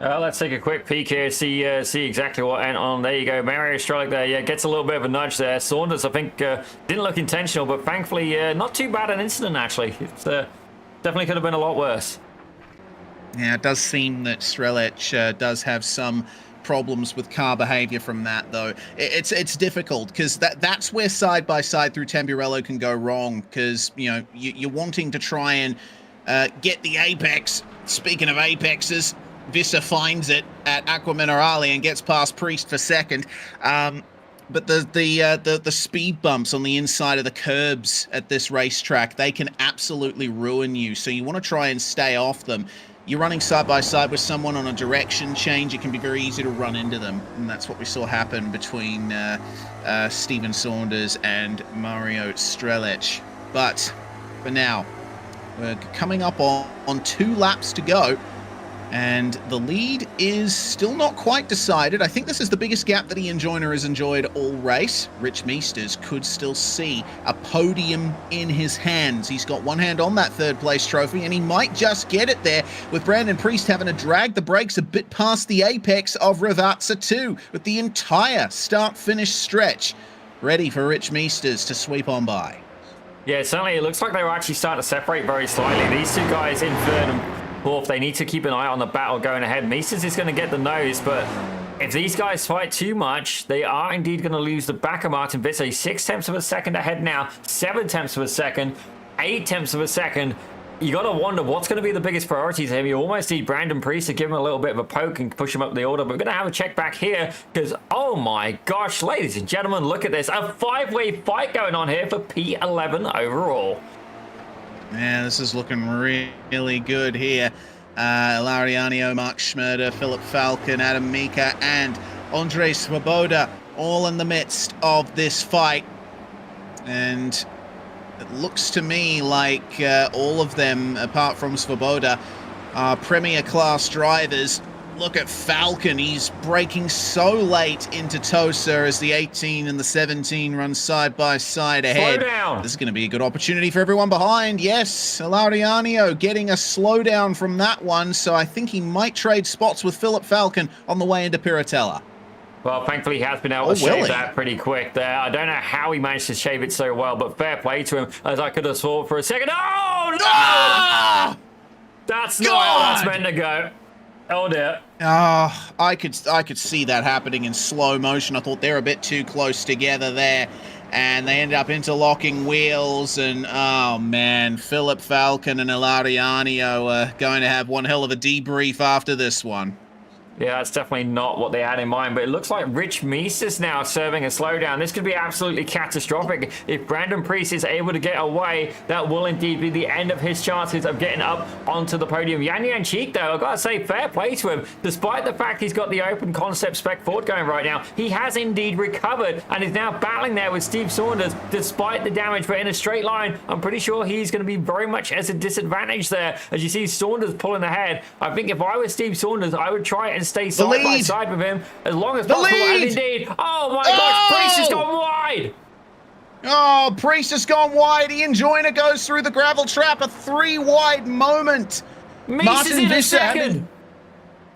Speaker 2: Let's take a quick peek here, see exactly what went on. There you go, Mario Strelick there, yeah, gets a little bit of a nudge there. Saunders, I think, didn't look intentional, but thankfully not too bad an incident, actually. It's definitely could have been a lot worse.
Speaker 1: Yeah, it does seem that Strelic does have some problems with car behavior from that, though. It's difficult, because that's where side-by-side through Tamburello can go wrong, because, you know, you're wanting to try and get the apex. Speaking of apexes, Visser finds it at Aqua Minerale and gets past Priest for second. But the speed bumps on the inside of the curbs at this racetrack, they can absolutely ruin you. So you want to try and stay off them. You're running side by side with someone on a direction change, it can be very easy to run into them. And that's what we saw happen between Steven Saunders and Mario Strelic. But for now, we're coming up on 2 laps to go. And the lead is still not quite decided. I think this is the biggest gap that Ian Joyner has enjoyed all race. Rich Meesters could still see a podium in his hands. He's got one hand on that 3rd place trophy, and he might just get it there, with Brandon Priest having to drag the brakes a bit past the apex of Ravazza 2, with the entire start-finish stretch ready for Rich Meesters to sweep on by.
Speaker 2: Yeah, certainly it looks like they were actually starting to separate very slightly. These two guys in 3rd and 4th, they need to keep an eye on the battle going ahead. Meesters is going to get the nose, but if these guys fight too much, they are indeed going to lose the back of Martin Visser. He's 6 tenths of a second ahead now, 7 tenths of a second, 8 tenths of a second. You got to wonder what's going to be the biggest priority to him. You almost need Brandon Priest to give him a little bit of a poke and push him up the order. But we're going to have a check back here because, oh my gosh, ladies and gentlemen, look at this. A 5-way fight going on here for P11 overall.
Speaker 1: Yeah, this is looking really good here. Lariano, Mark Schmerder, Philip Falcon, Adam Mika, and Andrei Svoboda all in the midst of this fight. And it looks to me like all of them, apart from Svoboda, are Premier Class drivers. Look at Falcon. He's braking so late into Tosa as the 18 and the 17 run side by side ahead.
Speaker 2: Slow down.
Speaker 1: This is going to be a good opportunity for everyone behind. Yes, Laureano getting a slowdown from that one, so I think he might trade spots with Philip Falcon on the way into Piratella.
Speaker 2: Well, thankfully he has been able to shave that pretty quick there. I don't know how he managed to shave it so well, but fair play to him, as I could have thought for a second. Oh, no! Ah! That's not how that's meant to go. Oh dear.
Speaker 1: Oh, I could see that happening in slow motion. I thought they were a bit too close together there, and they ended up interlocking wheels, and oh man, Philip Falcon and Ilariano are going to have one hell of a debrief after this one.
Speaker 2: Yeah, that's definitely not what they had in mind, but it looks like Rich Meesters now serving a slowdown. This could be absolutely catastrophic. If Brandon Priest is able to get away, that will indeed be the end of his chances of getting up onto the podium. Yan Cheek, though, I've got to say, fair play to him. Despite the fact he's got the open concept spec Ford going right now, he has indeed recovered and is now battling there with Steve Saunders despite the damage. But in a straight line, I'm pretty sure he's going to be very much as a disadvantage there. As you see Saunders pulling ahead, I think if I was Steve Saunders, I would try and stay side by side with him as long as possible. And indeed, oh my gosh, Priest has gone wide.
Speaker 1: Oh, Priest has gone wide. Ian Joyner goes through the gravel trap. A 3-wide moment.
Speaker 2: Martin Visser.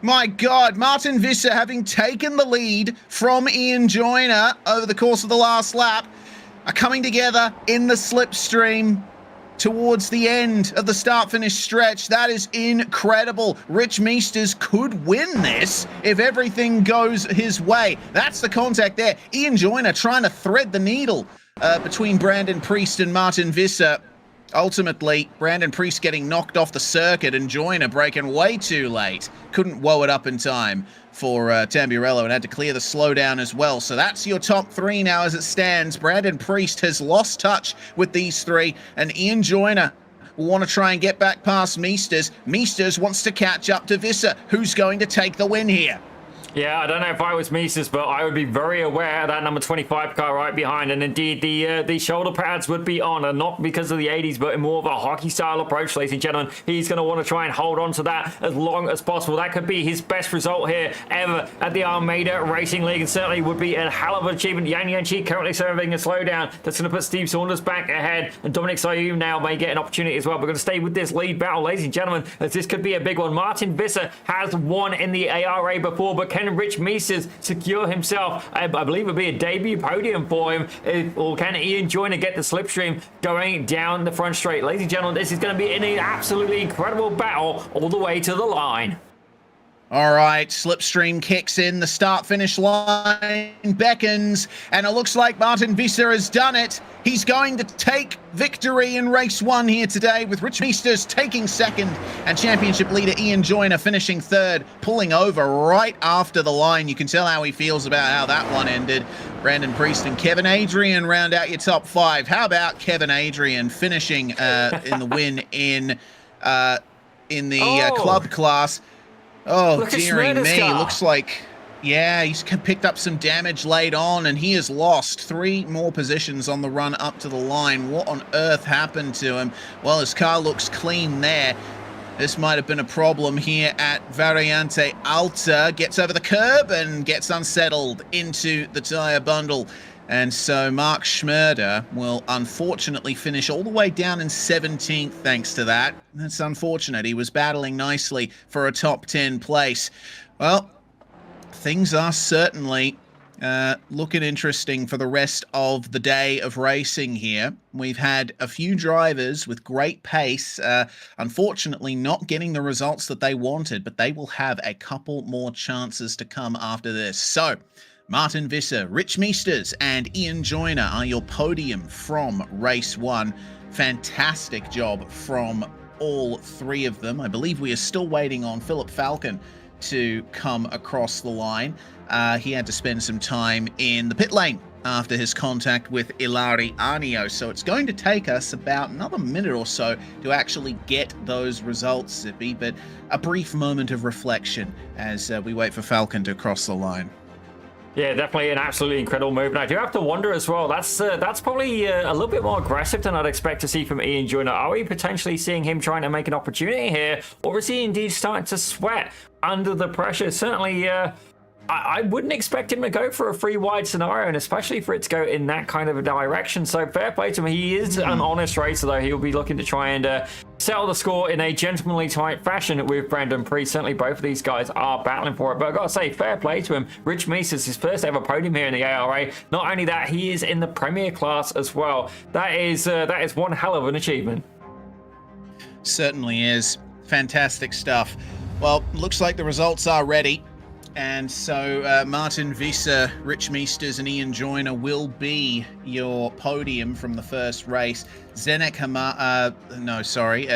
Speaker 1: My God, Martin Visser having taken the lead from Ian Joyner over the course of the last lap are coming together in the slipstream towards the end of the start-finish stretch. That is incredible. Rich Meesters could win this if everything goes his way. That's the contact there. Ian Joyner trying to thread the needle between Brandon Priest and Martin Visser. Ultimately, Brandon Priest getting knocked off the circuit and Joyner braking way too late. Couldn't woe it up in time for Tamburello and had to clear the slowdown as well. So that's your top 3 now as it stands. Brandon Priest has lost touch with these 3, and Ian Joyner will want to try and get back past Meesters. Meesters wants to catch up to Visser. Who's going to take the win here?
Speaker 2: Yeah, I don't know if I was Mises, but I would be very aware of that number 25 car right behind. And indeed, the shoulder pads would be on, and not because of the 80s, but in more of a hockey-style approach, ladies and gentlemen. He's going to want to try and hold on to that as long as possible. That could be his best result here ever at the Almeida Racing League, and certainly would be a hell of an achievement. Yan Yanchi currently serving a slowdown. That's going to put Steve Saunders back ahead, and Dominic Sayu now may get an opportunity as well. We're going to stay with this lead battle, ladies and gentlemen, as this could be a big one. Martin Visser has won in the ARA before, but can Rich Mises secure himself, I believe it'll be a debut podium for him, or can Ian Joyner get the slipstream going down the front straight? Ladies and gentlemen, this is going to be an absolutely incredible battle all the way to the line.
Speaker 1: All right, slipstream kicks in, the start-finish line beckons, and it looks like Martin Visser has done it. He's going to take victory in race 1 here today, with Rich Meesters taking second and championship leader Ian Joyner finishing third, pulling over right after the line. You can tell how he feels about how that one ended. Brandon Priest and Kevin Adrian round out your top 5. How about Kevin Adrian finishing in the win in the club class? Oh, dearie me. Looks like, yeah, he's picked up some damage late on, and he has lost 3 more positions on the run up to the line. What on earth happened to him? Well, his car looks clean there. This might have been a problem here at Variante Alta. Gets over the curb and gets unsettled into the tyre bundle. And so Mark Schmerder will unfortunately finish all the way down in 17th thanks to that. That's unfortunate. He was battling nicely for a top 10 place. Well, things are certainly looking interesting for the rest of the day of racing here. We've had a few drivers with great pace, unfortunately not getting the results that they wanted, but they will have a couple more chances to come after this. So, Martin Visser, Rich Meesters, and Ian Joyner are your podium from race 1. Fantastic job from all 3 of them. I believe we are still waiting on Philip Falcon to come across the line. He had to spend some time in the pit lane after his contact with Ilari Arnio, so it's going to take us about another minute or so to actually get those results, Zippy, but a brief moment of reflection as we wait for Falcon to cross the line.
Speaker 2: Yeah, definitely an absolutely incredible move. And I do have to wonder as well, that's probably a little bit more aggressive than I'd expect to see from Ian Joyner. Are we potentially seeing him trying to make an opportunity here, or is he indeed starting to sweat under the pressure? Certainly, I wouldn't expect him to go for a free wide scenario, and especially for it to go in that kind of a direction. So fair play to him. He is an honest racer, though. He'll be looking to try and settle the score in a gentlemanly type fashion with Brandon Priest. Certainly both of these guys are battling for it, but I've got to say, fair play to him. Rich Meesters, his first ever podium here in the ARA. Not only that, he is in the Premier class as well. That is one hell of an achievement.
Speaker 1: Certainly is. Fantastic stuff. Well, looks like the results are ready. And so Martin Visser, Rich Meesters, and Ian Joyner will be your podium from the first race. Zenek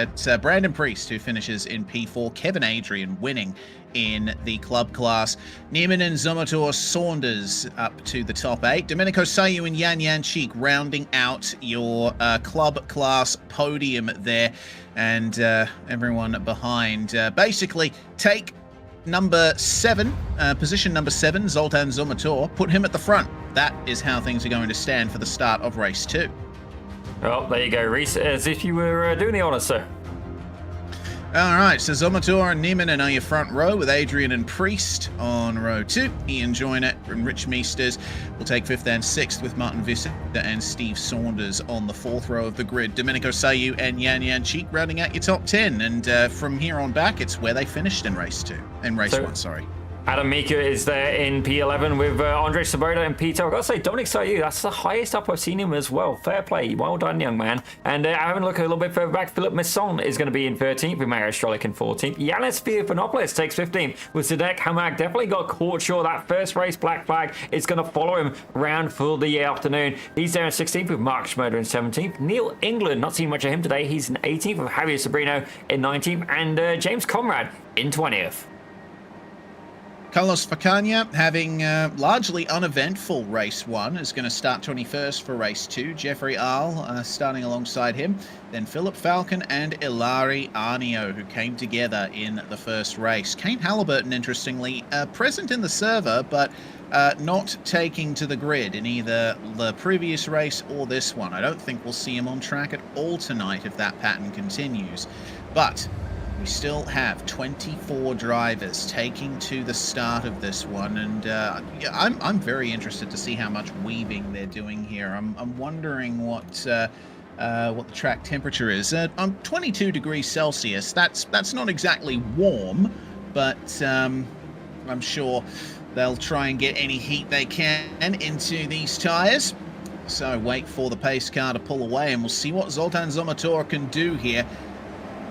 Speaker 1: it's Brandon Priest who finishes in P4. Kevin Adrian winning in the club class. Niemann and Zomator Saunders up to the top 8. Domenico Sayu and Yan Yanchik rounding out your club class podium there. And everyone behind basically take number 7, position number 7, Zoltan Zomator, put him at the front. That is how things are going to stand for the start of race 2.
Speaker 2: Well, there you go, Reese, as if you were doing the honours, sir.
Speaker 1: All right, so Zomator and Niemann are your front row with Adrian and Priest on row 2. Ian Joyner and Rich Meesters will take 5th and 6th with Martin Visser and Steve Saunders on the 4th row of the grid. Domenico Sayu and Yan Yanchik rounding out your top 10. And from here on back, it's where they finished in race 1, sorry.
Speaker 2: Adam Mika is there in P11 with Andre Saboda in P2. I've got to say, Dominic Sayu, that's the highest up I've seen him as well. Fair play. Well done, young man. And having a look a little bit further back, Philip Misson is going to be in 13th with Mario Strolik in 14th. Yanis Theophanopoulos takes 15th with Zdenek Hamag. Definitely got caught short. That first race black flag is going to follow him around for the afternoon. He's there in 16th with Mark Schmerder in 17th. Neil England, not seen much of him today. He's in 18th with Javier Sobrino in 19th. And James Conrad in 20th.
Speaker 1: Carlos Facania having largely uneventful race 1 is going to start 21st for race 2. Jeffrey Ahl starting alongside him. Then Philip Falcon and Ilari Arnio, who came together in the first race. Kane Halliburton, interestingly, present in the server, but not taking to the grid in either the previous race or this one. I don't think we'll see him on track at all tonight if that pattern continues. But we still have 24 drivers taking to the start of this one, and yeah, I'm very interested to see how much weaving they're doing here. I'm wondering what the track temperature is. 22 degrees Celsius. That's not exactly warm, but I'm sure they'll try and get any heat they can into these tires. So wait for the pace car to pull away, and we'll see what Zoltan Zomotor can do here.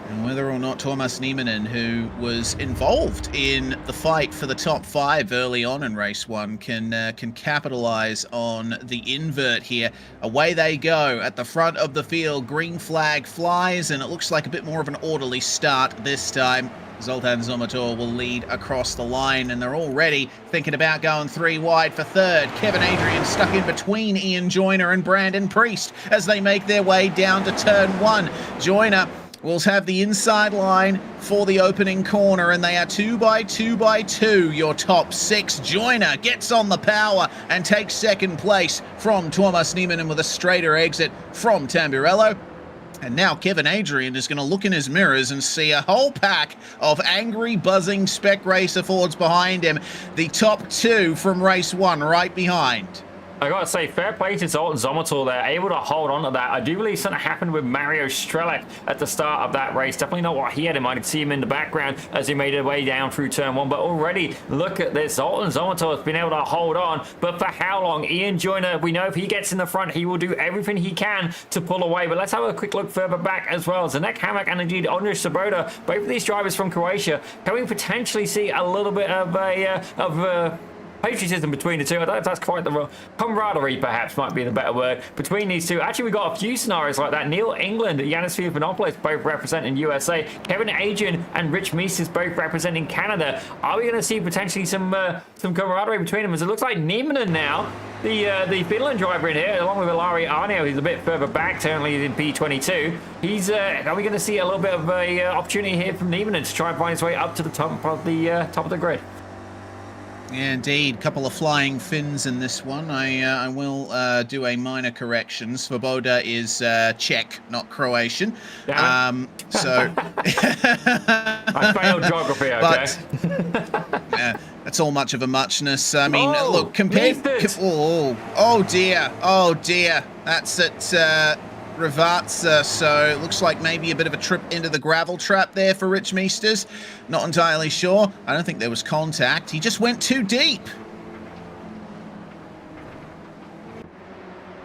Speaker 1: And whether or not Thomas Nieminen, who was involved in the fight for the top 5 early on in race 1, can capitalize on the invert here. Away they go at the front of the field. Green flag flies, and it looks like a bit more of an orderly start this time. Zoltan Zomotor will lead across the line, and they're already thinking about going 3 wide for third. Kevin Adrian stuck in between Ian Joyner and Brandon Priest as they make their way down to turn 1. Joyner will have the inside line for the opening corner, and they are 2 by 2 by 2, your top 6. Joyner gets on the power and takes second place from Thomas Nieminen with a straighter exit from Tamburello. And now Kevin Adrian is going to look in his mirrors and see a whole pack of angry, buzzing Spec Racer Fords behind him. The top 2 from race 1 right behind.
Speaker 2: I gotta say, fair play to Zoltan Zomotor there, able to hold on to that. I do believe something happened with Mario Strelak at the start of that race. Definitely not what he had in mind. I could see him in the background as he made his way down through turn 1. But already, look at this. Zoltan Zomotor has been able to hold on. But for how long? Ian Joyner, we know if he gets in the front, he will do everything he can to pull away. But let's have a quick look further back as well. Zdenek Hamak and indeed Andrej Svoboda, both of these drivers from Croatia, can we potentially see a little bit of patriotism between the two? I don't know if that's quite the wrong camaraderie, perhaps might be the better word, between these two. Actually, we got a few scenarios like that. Neil England, Yanis Fiapanopoulos both representing USA, Kevin Adrian and Rich Meesters both representing Canada. Are we going to see potentially some camaraderie between them? As it looks like Nieminen now, the Finland driver in here, along with Ilari Arnio, who's a bit further back, currently in P22. Are we going to see a little bit of a opportunity here from Nieminen to try and find his way up to the top of the grid?
Speaker 1: Yeah, indeed. Couple of flying fins in this one. I will do a minor correction. Svoboda is Czech, not Croatian. So
Speaker 2: I failed geography, okay?
Speaker 1: But, that's all much of a muchness. I mean, look, compared... Oh, dear. That's at... Rivatsa, so it looks like maybe a bit of a trip into the gravel trap there for Rich Meesters. Not entirely sure. I don't think there was contact. He just went too deep.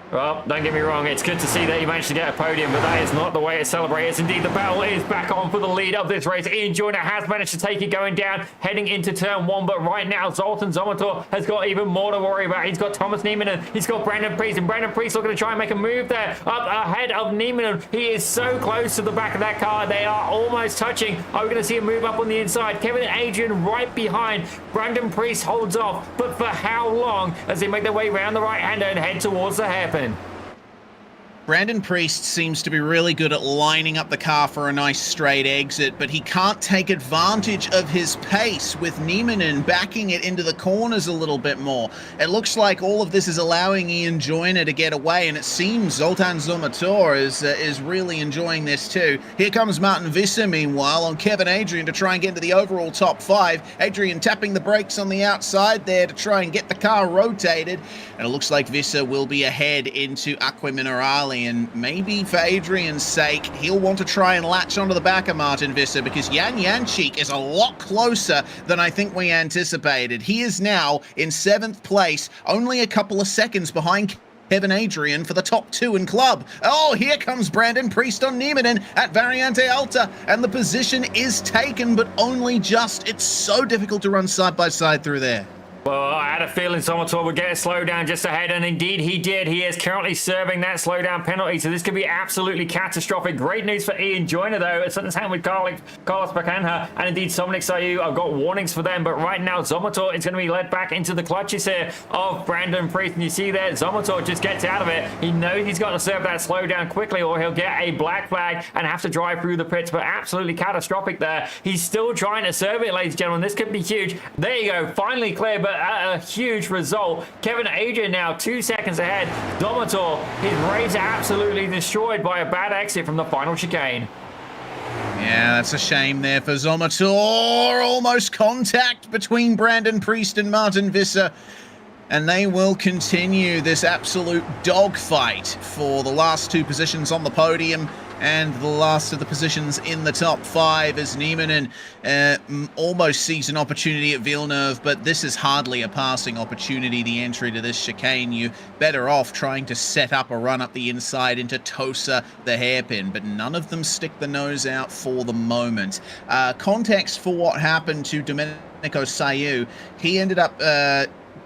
Speaker 2: Well, don't get me wrong, it's good to see that he managed to get a podium, but that is not the way to celebrate. It's indeed, the battle is back on for the lead of this race. Ian Joyner has managed to take it going down, heading into turn 1, but right now, Zoltan Zomotor has got even more to worry about. He's got Thomas Nieminen, he's got Brandon Priest, and Brandon Priest looking to try and make a move there, up ahead of Nieminen. He is so close to the back of that car, they are almost touching. Are we going to see a move up on the inside? Kevin Adrian right behind. Brandon Priest holds off, but for how long as they make their way around the right-hander and head towards the hairpin?
Speaker 1: Brandon Priest seems to be really good at lining up the car for a nice straight exit, but he can't take advantage of his pace with Nieminen backing it into the corners a little bit more. It looks like all of this is allowing Ian Joyner to get away, and it seems Zoltan Zomotor is really enjoying this too. Here comes Martin Visser, meanwhile, on Kevin Adrian to try and get into the overall top 5. Adrian tapping the brakes on the outside there to try and get the car rotated, and it looks like Visser will be ahead into Aqua Minerale. And maybe for Adrian's sake, he'll want to try and latch onto the back of Martin Visser, because Jan Jančík is a lot closer than I think we anticipated. He is now in 7th place, only a couple of seconds behind Kevin Adrian for the top 2 in club. Oh, here comes Brandon Priest on Nieminen at Variante Alta, and the position is taken, but only just. It's so difficult to run side by side through there.
Speaker 2: Well, I had a feeling Zomator would get a slowdown just ahead, and indeed he did. He is currently serving that slowdown penalty, so this could be absolutely catastrophic. Great news for Ian Joyner, though. It's something's happened with Carlos Bacanha and indeed Somnix Sayu. I've got warnings for them, but right now Zomator is going to be led back into the clutches here of Brandon Priest, and you see there, Zomator just gets out of it. He knows he's got to serve that slowdown quickly, or he'll get a black flag and have to drive through the pits, but absolutely catastrophic there. He's still trying to serve it, ladies and gentlemen. This could be huge. There you go, finally clear, but a huge result. Kevin Adrian now 2 seconds ahead. Zomator, his race absolutely destroyed by a bad exit from the final chicane.
Speaker 1: Yeah, that's a shame there for Zomator. Almost contact between Brandon Priest and Martin Visser. And they will continue this absolute dogfight for the last 2 positions on the podium and the last of the positions in the top 5 as Niemanen almost sees an opportunity at Villeneuve, but this is hardly a passing opportunity, the entry to this chicane. You're better off trying to set up a run up the inside into Tosa, the hairpin, but none of them stick the nose out for the moment. Context for what happened to Domenico Sayu, he ended up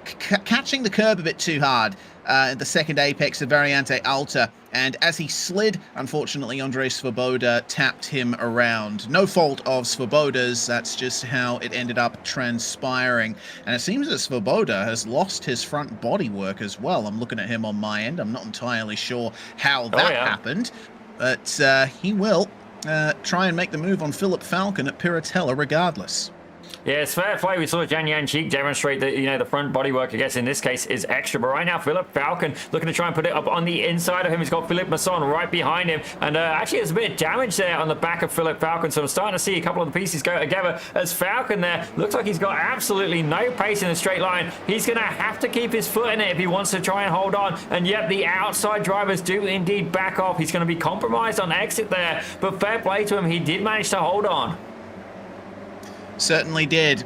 Speaker 1: catching the curb a bit too hard at the second apex of Variante Alta, and as he slid, unfortunately, Andrei Svoboda tapped him around. No fault of Svoboda's, that's just how it ended up transpiring. And it seems that Svoboda has lost his front bodywork as well. I'm looking at him on my end. I'm not entirely sure how that happened, but he will try and make the move on Philip Falcon at Piratella regardless.
Speaker 2: Yeah, it's fair play. We saw Jan Janchik demonstrate that, you know, the front bodywork, I guess, in this case is extra. But right now, Philip Falcon looking to try and put it up on the inside of him. He's got Philippe Masson right behind him. And actually, there's a bit of damage there on the back of Philip Falcon. So I'm starting to see a couple of the pieces go together as Falcon there looks like he's got absolutely no pace in a straight line. He's going to have to keep his foot in it if he wants to try and hold on. And yet the outside drivers do indeed back off. He's going to be compromised on exit there. But fair play to him. He did manage to hold on.
Speaker 1: Certainly did.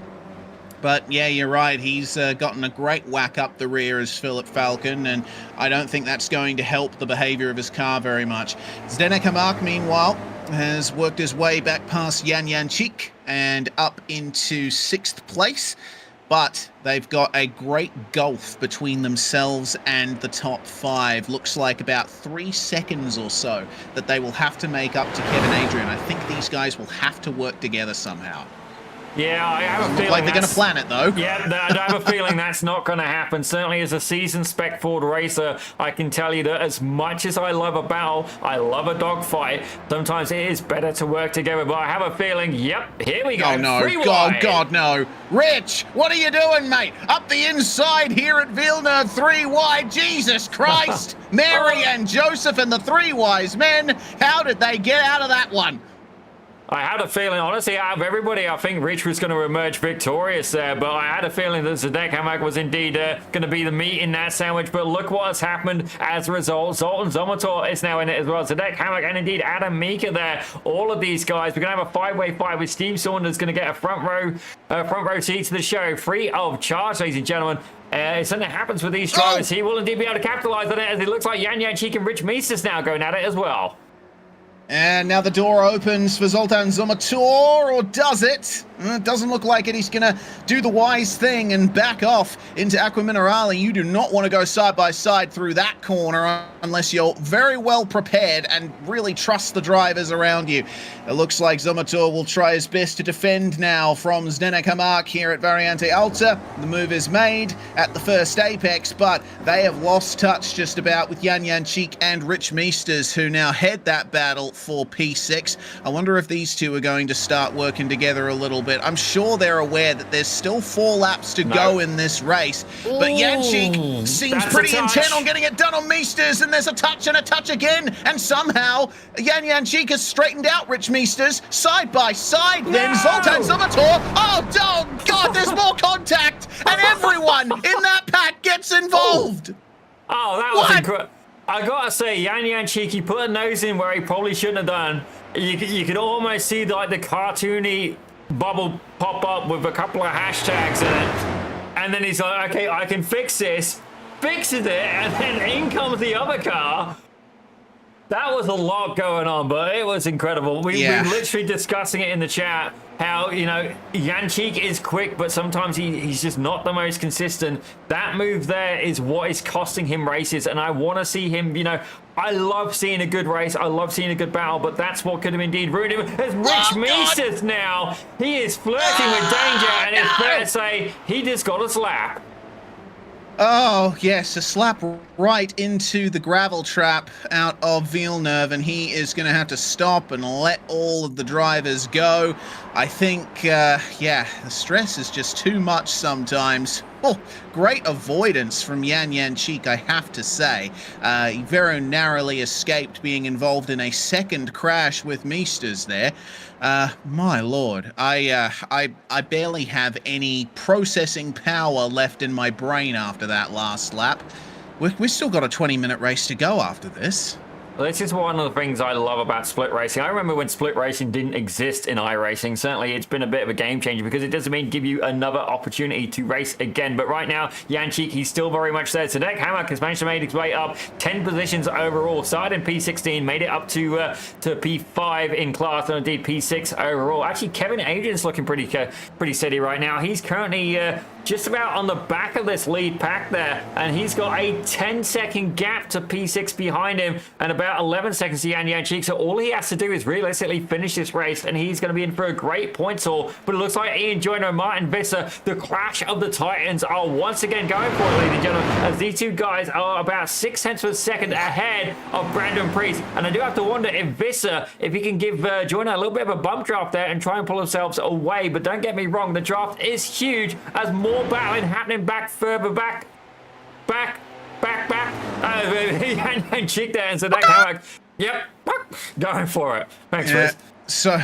Speaker 1: But yeah, you're right. He's gotten a great whack up the rear as Philip Falcon, and I don't think that's going to help the behavior of his car very much. Zdenek Hamak, meanwhile, has worked his way back past Jan Janchik and up into 6th place. But they've got a great gulf between themselves and the top 5. Looks like about 3 seconds or so that they will have to make up to Kevin Adrian. I think these guys will have to work together somehow.
Speaker 2: Yeah, I have a feeling.
Speaker 1: Look like they're going to plan it, though.
Speaker 2: Yeah, I have a feeling that's not going to happen. Certainly, as a seasoned spec Ford racer, I can tell you that as much as I love a battle, I love a dogfight. Sometimes it is better to work together. But I have a feeling. Yep, here we go.
Speaker 1: Oh no! God, no! Rich, what are you doing, mate? Up the inside here at Villeneuve, 3 wide. Jesus Christ! Mary and Joseph and the 3 wise men. How did they get out of that one?
Speaker 2: I had a feeling, honestly, out of everybody, I think Rich was going to emerge victorious there, but I had a feeling that Zdenek Hamak was indeed going to be the meat in that sandwich, but look what has happened as a result. Zoltan Zomator is now in it as well. Zdenek Hamak and indeed Adam Mika there. All of these guys, we're going to have a 5-way fight with Steve Saunders going to get a front row seat to the show, free of charge, ladies and gentlemen. If something happens with these drivers, he will indeed be able to capitalize on it, as it looks like Jan Janchik and Rich Meesters now going at it as well.
Speaker 1: And now the door opens for Zoltan Zomator, or does it? It doesn't look like it. He's going to do the wise thing and back off into Aqua Minerale. You do not want to go side by side through that corner unless you're very well prepared and really trust the drivers around you. It looks like Zomator will try his best to defend now from Zdenek Hamak here at Variante Alta. The move is made at the first apex, but they have lost touch just about with Jan Janchik and Rich Meesters, who now head that battle for P6. I wonder if these two are going to start working together a little bit. I'm sure they're aware that there's still 4 laps to go in this race, but Janchik seems pretty intent on getting it done on Meesters, and there's a touch and a touch again, and somehow Jan Janchik has straightened out Rich Meesters side by side. Then Zoltan Zomator, oh God, there's more contact, and everyone in that pack gets involved.
Speaker 2: Oh, that was incredible. I gotta say, Jan Janchik, he put a nose in where he probably shouldn't have done. You could almost see like the cartoony bubble pop up with a couple of hashtags in it. And then he's like, okay, I can fix this. Fixes it, and then in comes the other car. That was a lot going on, but it was incredible. We
Speaker 1: Yeah.
Speaker 2: were literally discussing it in the chat, how, you know, Yanchik is quick, but sometimes he's just not the most consistent. That move there is what is costing him races, and I want to see him, you know, I love seeing a good race. I love seeing a good battle, but that's what could have indeed ruined him. As Rich Meesters now, he is flirting with danger, and it's fair to say he just got a slap.
Speaker 1: Oh, yes, a slap right into the gravel trap out of Villeneuve, and he is going to have to stop and let all of the drivers go. I think, yeah, the stress is just too much sometimes. Oh, great avoidance from Jan Janchik, I have to say. He very narrowly escaped being involved in a second crash with Meesters there. My lord, I barely have any processing power left in my brain after that last lap. We've still got a 20-minute race to go after this.
Speaker 2: This is one of the things I love about split racing. I remember when split racing didn't exist in iRacing. Certainly, it's been a bit of a game changer because it doesn't mean give you another opportunity to race again. But right now, Janchik, he's still very much there. Sadek Hamak has managed to make his way up 10 positions overall. Started in P16, made it up to P5 in class, and indeed P6 overall. Actually, Kevin Adrian's looking pretty steady right now. He's currently just about on the back of this lead pack there, and he's got a 10-second gap to P6 behind him, and about 11 seconds to Jan Janchik. So all he has to do is realistically finish this race, and he's going to be in for a great points haul. But it looks like Ian Joyner and Martin Visser, the clash of the Titans, are once again going for it, ladies and gentlemen, as these two guys are about 6 tenths of a second ahead of Brandon Priest. And I do have to wonder if Visser, if he can give Joyner a little bit of a bump draft there and try and pull themselves away. But don't get me wrong, the draft is huge as more battling happening further back. And Chick there, and so that kind of like, yep, going for it. Thanks, Chris.
Speaker 1: So,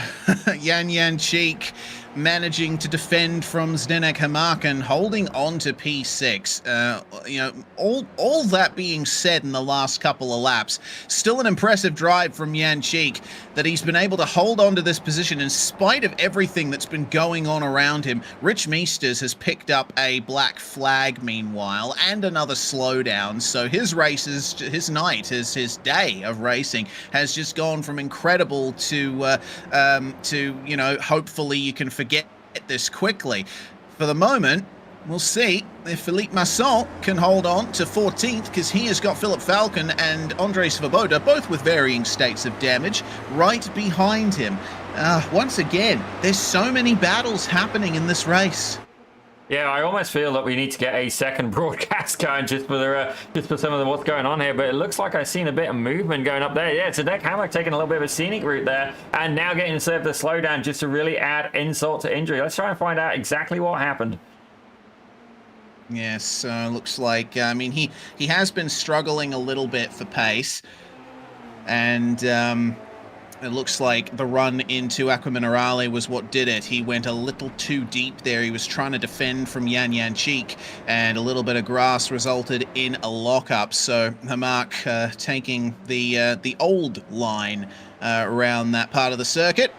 Speaker 1: Jan Janchik managing to defend from Zdenek Hamarkin, holding on to P6. You know, all that being said in the last couple of laps, still an impressive drive from Janchik that he's been able to hold on to this position in spite of everything that's been going on around him. Rich Meesters has picked up a black flag meanwhile and another slowdown, so his races, his night, his day of racing has just gone from incredible to you know, hopefully you can forget this quickly. For the moment, we'll see if Philippe Masson can hold on to 14th, because he has got Philip Falcon and Andrei Svoboda, both with varying states of damage, right behind him. Once again, there's so many battles happening in this race.
Speaker 2: Yeah, I almost feel that we need to get a second broadcast going just for some of what's going on here. But it looks like I've seen a bit of movement going up there. Yeah, it's a Deck Hammock taking a little bit of a scenic route there, and now getting served the slowdown just to really add insult to injury. Let's try and find out exactly what happened.
Speaker 1: Yes, looks like, I mean, he has been struggling a little bit for pace, and it looks like the run into Aqua Minerale was what did it. He went a little too deep there. He was trying to defend from Jan Janchik, and a little bit of grass resulted in a lockup. So Hamak taking the old line around that part of the circuit.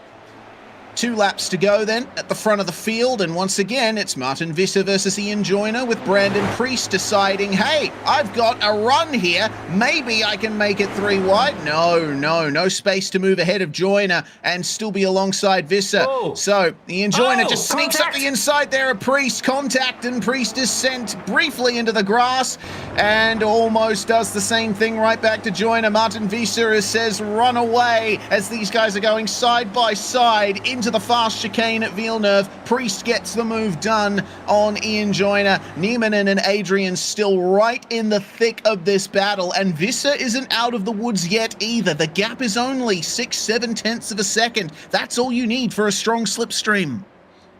Speaker 1: 2 laps to go then at the front of the field, and once again it's Martin Visser versus Ian Joyner, with Brandon Priest deciding, hey, I've got a run here, maybe I can make it 3 wide. No space to move ahead of Joyner and still be alongside Visser.
Speaker 2: Oh.
Speaker 1: So Ian Joyner just sneaks
Speaker 2: contact
Speaker 1: up the inside there of Priest, contact, and Priest is sent briefly into the grass and almost does the same thing right back to Joyner. Martin Visser says run away as these guys are going side by side into the fast chicane at Villeneuve. Priest gets the move done on Ian Joyner. Niemanen and Adrian still right in the thick of this battle, and Visser isn't out of the woods yet either. The gap is only 6-7 tenths of a second. That's all you need for a strong slipstream.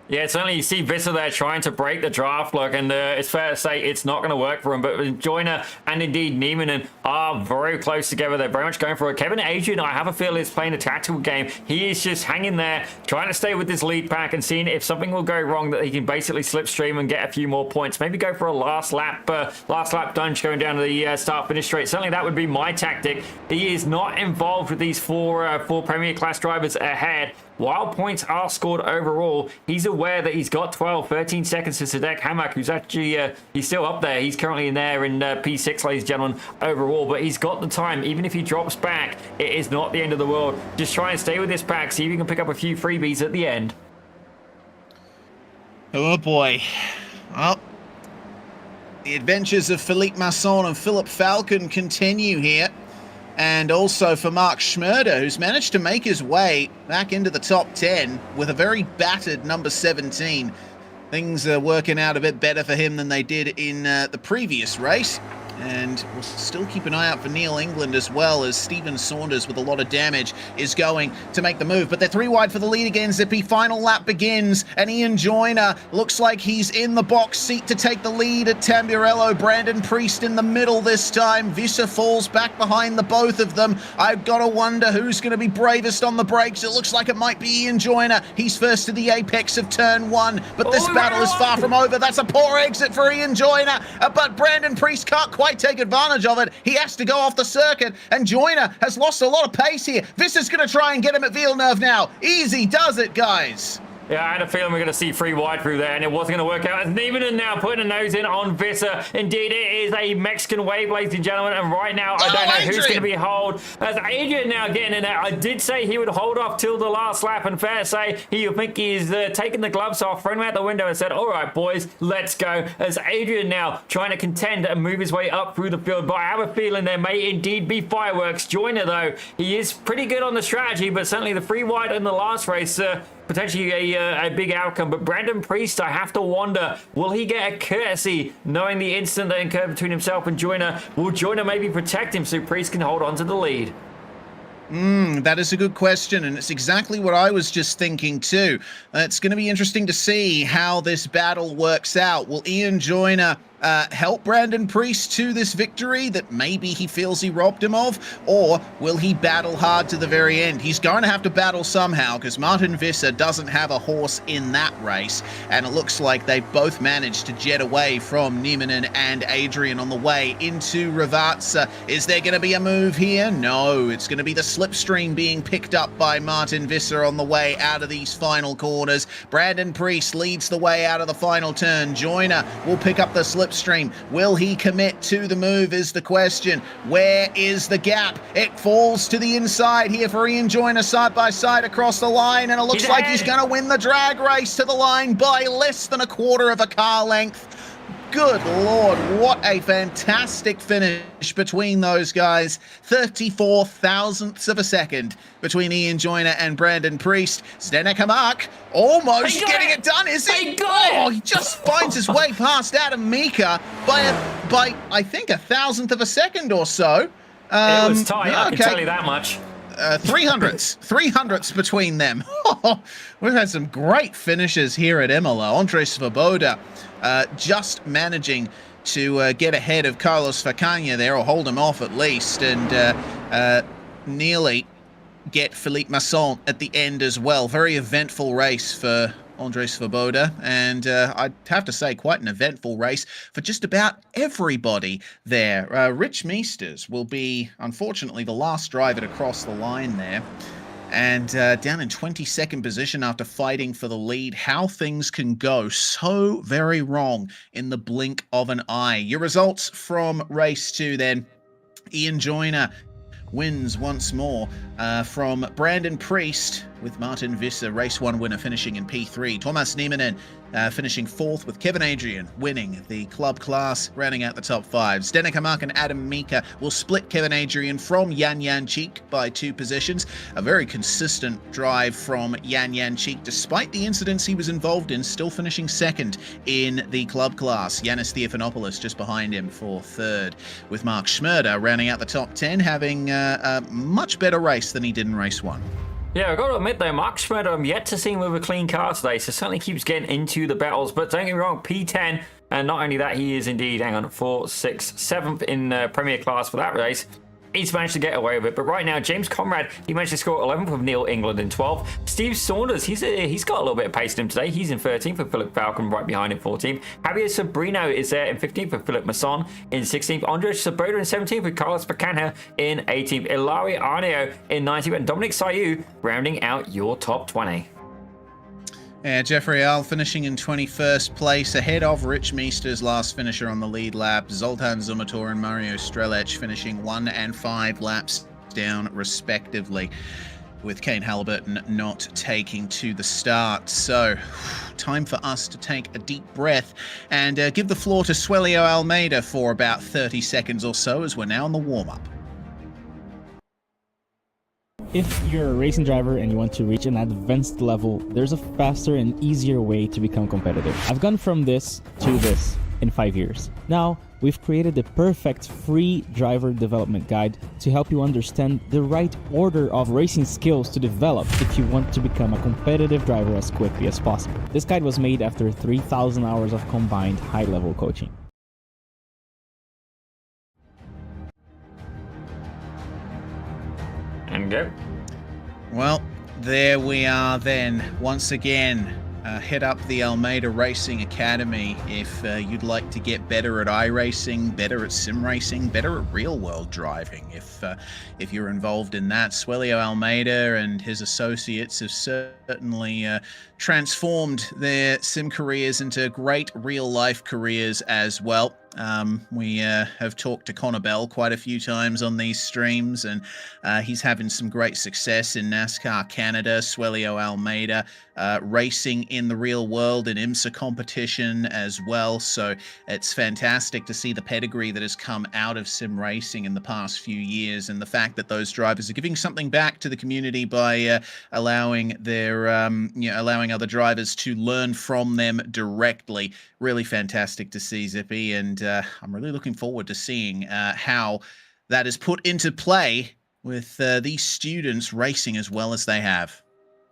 Speaker 2: Yeah, certainly you see Visser there trying to break the draft look, and it's fair to say it's not going to work for him. But Joyner and indeed Niemanen are very close together. They're very much going for it. Kevin Adrian, I have a feel, is playing a tactical game. He is just hanging there, trying to stay with this lead pack and seeing if something will go wrong that he can basically slipstream and get a few more points. Maybe go for a last lap dunge going down to the start-finish straight. Certainly that would be my tactic. He is not involved with these four Premier Class drivers ahead. While points are scored overall, he's a aware that he's got 12, 13 seconds to Sadek Hamak, who's actually, he's still up there. He's currently in there in P6, ladies and gentlemen, overall, but he's got the time. Even if he drops back, it is not the end of the world. Just try and stay with this pack, see if you can pick up a few freebies at the end.
Speaker 1: Oh boy. Well, the adventures of Philippe Masson and Philip Falcon continue here. And also for Mark Schmerder, who's managed to make his way back into the top 10 with a very battered number 17. Things are working out a bit better for him than they did in the previous race. And we'll still keep an eye out for Neil England as well, as Stephen Saunders with a lot of damage is going to make the move. But they're 3 wide for the lead again, Zippy. Final lap begins, and Ian Joyner looks like he's in the box seat to take the lead at Tamburello. Brandon Priest in the middle this time. Visser falls back behind the both of them. I've got to wonder who's going to be bravest on the brakes. It looks like it might be Ian Joyner. He's first to the apex of turn 1, but this battle is far from over. That's a poor exit for Ian Joyner, but Brandon Priest can't quite take advantage of it. He has to go off the circuit, and Joyner has lost a lot of pace here. Visser's going to try and get him at Villeneuve now. Easy does it, guys.
Speaker 2: Yeah, I had a feeling we are going to see 3 wide through there, and it wasn't going to work out. As Niemanen now putting a nose in on Visser. Indeed, it is a Mexican wave, ladies and gentlemen, and right now, I don't know who's going to be hold. As Adrian now getting in there, I did say he would hold off till the last lap, and fair to say, you think he's taking the gloves off, thrown him out the window and said, all right, boys, let's go. As Adrian now trying to contend and move his way up through the field, but I have a feeling there may indeed be fireworks. Joyner, though, he is pretty good on the strategy, but certainly the 3 wide in the last race, potentially a big outcome. But Brandon Priest, I have to wonder, will he get a courtesy knowing the incident that occurred between himself and Joyner? Will Joyner maybe protect him so Priest can hold on to the lead?
Speaker 1: That is a good question, and it's exactly what I was just thinking too. It's going to be interesting to see how this battle works out. Will Ian Joyner help Brandon Priest to this victory that maybe he feels he robbed him of, or will he battle hard to the very end? He's going to have to battle somehow, because Martin Visser doesn't have a horse in that race, and it looks like they both managed to jet away from Niemanen and Adrian on the way into Ravazza. Is there going to be a move here? No, it's going to be the slipstream being picked up by Martin Visser on the way out of these final corners. Brandon Priest leads the way out of the final turn. Joyner will pick up the slipstream. Will he commit to the move is the question. Where is the gap? It falls to the inside here for Ian Joyner, side by side across the line, and it looks like he's going to win the drag race to the line by less than a quarter of a car length. Good Lord, what a fantastic finish between those guys. 34 thousandths of a second between Ian Joyner and Brandon Priest. Zdenek Hamak almost getting it done, is he? Oh, he just finds his way past Adam Mika by I think a thousandth of a second or so.
Speaker 2: It was tight, I can tell you that much.
Speaker 1: 300ths between them. We've had some great finishes here at Imola. Andre Svoboda just managing to get ahead of Carlos Facania there, or hold him off at least, and nearly get Philippe Masson at the end as well. Very eventful race for Andre Svoboda, and I'd have to say quite an eventful race for just about everybody there. Rich Meesters will be, unfortunately, the last driver to cross the line there, and down in 22nd position after fighting for the lead. How things can go so very wrong in the blink of an eye. Your results from race 2 then. Ian Joyner wins once more from Brandon Priest, with Martin Visser, race 1 winner, finishing in P3. Thomas Niemanen finishing 4th, with Kevin Adrian winning the club class, rounding out the top 5. Zdenek Hamak and Adam Mika will split Kevin Adrian from Jan Jančík by 2 positions. A very consistent drive from Jan Jančík, despite the incidents he was involved in, still finishing 2nd in the club class. Yanis Theophanopoulos just behind him for 3rd, with Mark Schmerder rounding out the top 10, having a much better race than he did in race 1.
Speaker 2: Yeah, I've got to admit though, Mark Schmerder, I'm yet to see him with a clean car today, so certainly keeps getting into the battles, but don't get me wrong, P10, and not only that, he is indeed, 4th, 6th, 7th in Premier Class for that race. He's managed to get away with it, but right now, James Conrad, he managed to score 11th with Neil England in 12th. Steve Saunders, he's got a little bit of pace in him today. He's in 13th with Philip Falcon right behind him, 14th. Javier Sobrino is there in 15th with Philip Masson in 16th. Andre Svoboda in 17th with Carlos Bacanha in 18th. Ilaria Arneo in 19th, and Dominic Sayu rounding out your top 20.
Speaker 1: Yeah, Jeffrey Al finishing in 21st place, ahead of Rich Meester's last finisher on the lead lap. Zoltan Zumator and Mario Strelec finishing 1 and 5 laps down, respectively, with Kane Halliburton not taking to the start. So, time for us to take a deep breath and give the floor to Suelio Almeida for about 30 seconds or so, as we're now on the warm-up.
Speaker 3: If you're a racing driver and you want to reach an advanced level, there's a faster and easier way to become competitive. I've gone from this to this in 5 years. Now, we've created the perfect free driver development guide to help you understand the right order of racing skills to develop if you want to become a competitive driver as quickly as possible. This guide was made after 3,000 hours of combined high-level coaching.
Speaker 2: And go.
Speaker 1: Well, there we are then. Once again, hit up the Almeida Racing Academy if you'd like to get better at iRacing, better at sim racing, better at real-world driving. If you're involved in that, Suelio Almeida and his associates have certainly transformed their sim careers into great real-life careers as well. We have talked to Connor Bell quite a few times on these streams, and he's having some great success in NASCAR Canada. Suelio Almeida racing in the real world in IMSA competition as well. So it's fantastic to see the pedigree that has come out of sim racing in the past few years, and the fact that those drivers are giving something back to the community by allowing their allowing other drivers to learn from them directly. Really fantastic to see, Zippy, and I'm really looking forward to seeing how that is put into play with these students racing as well as they have.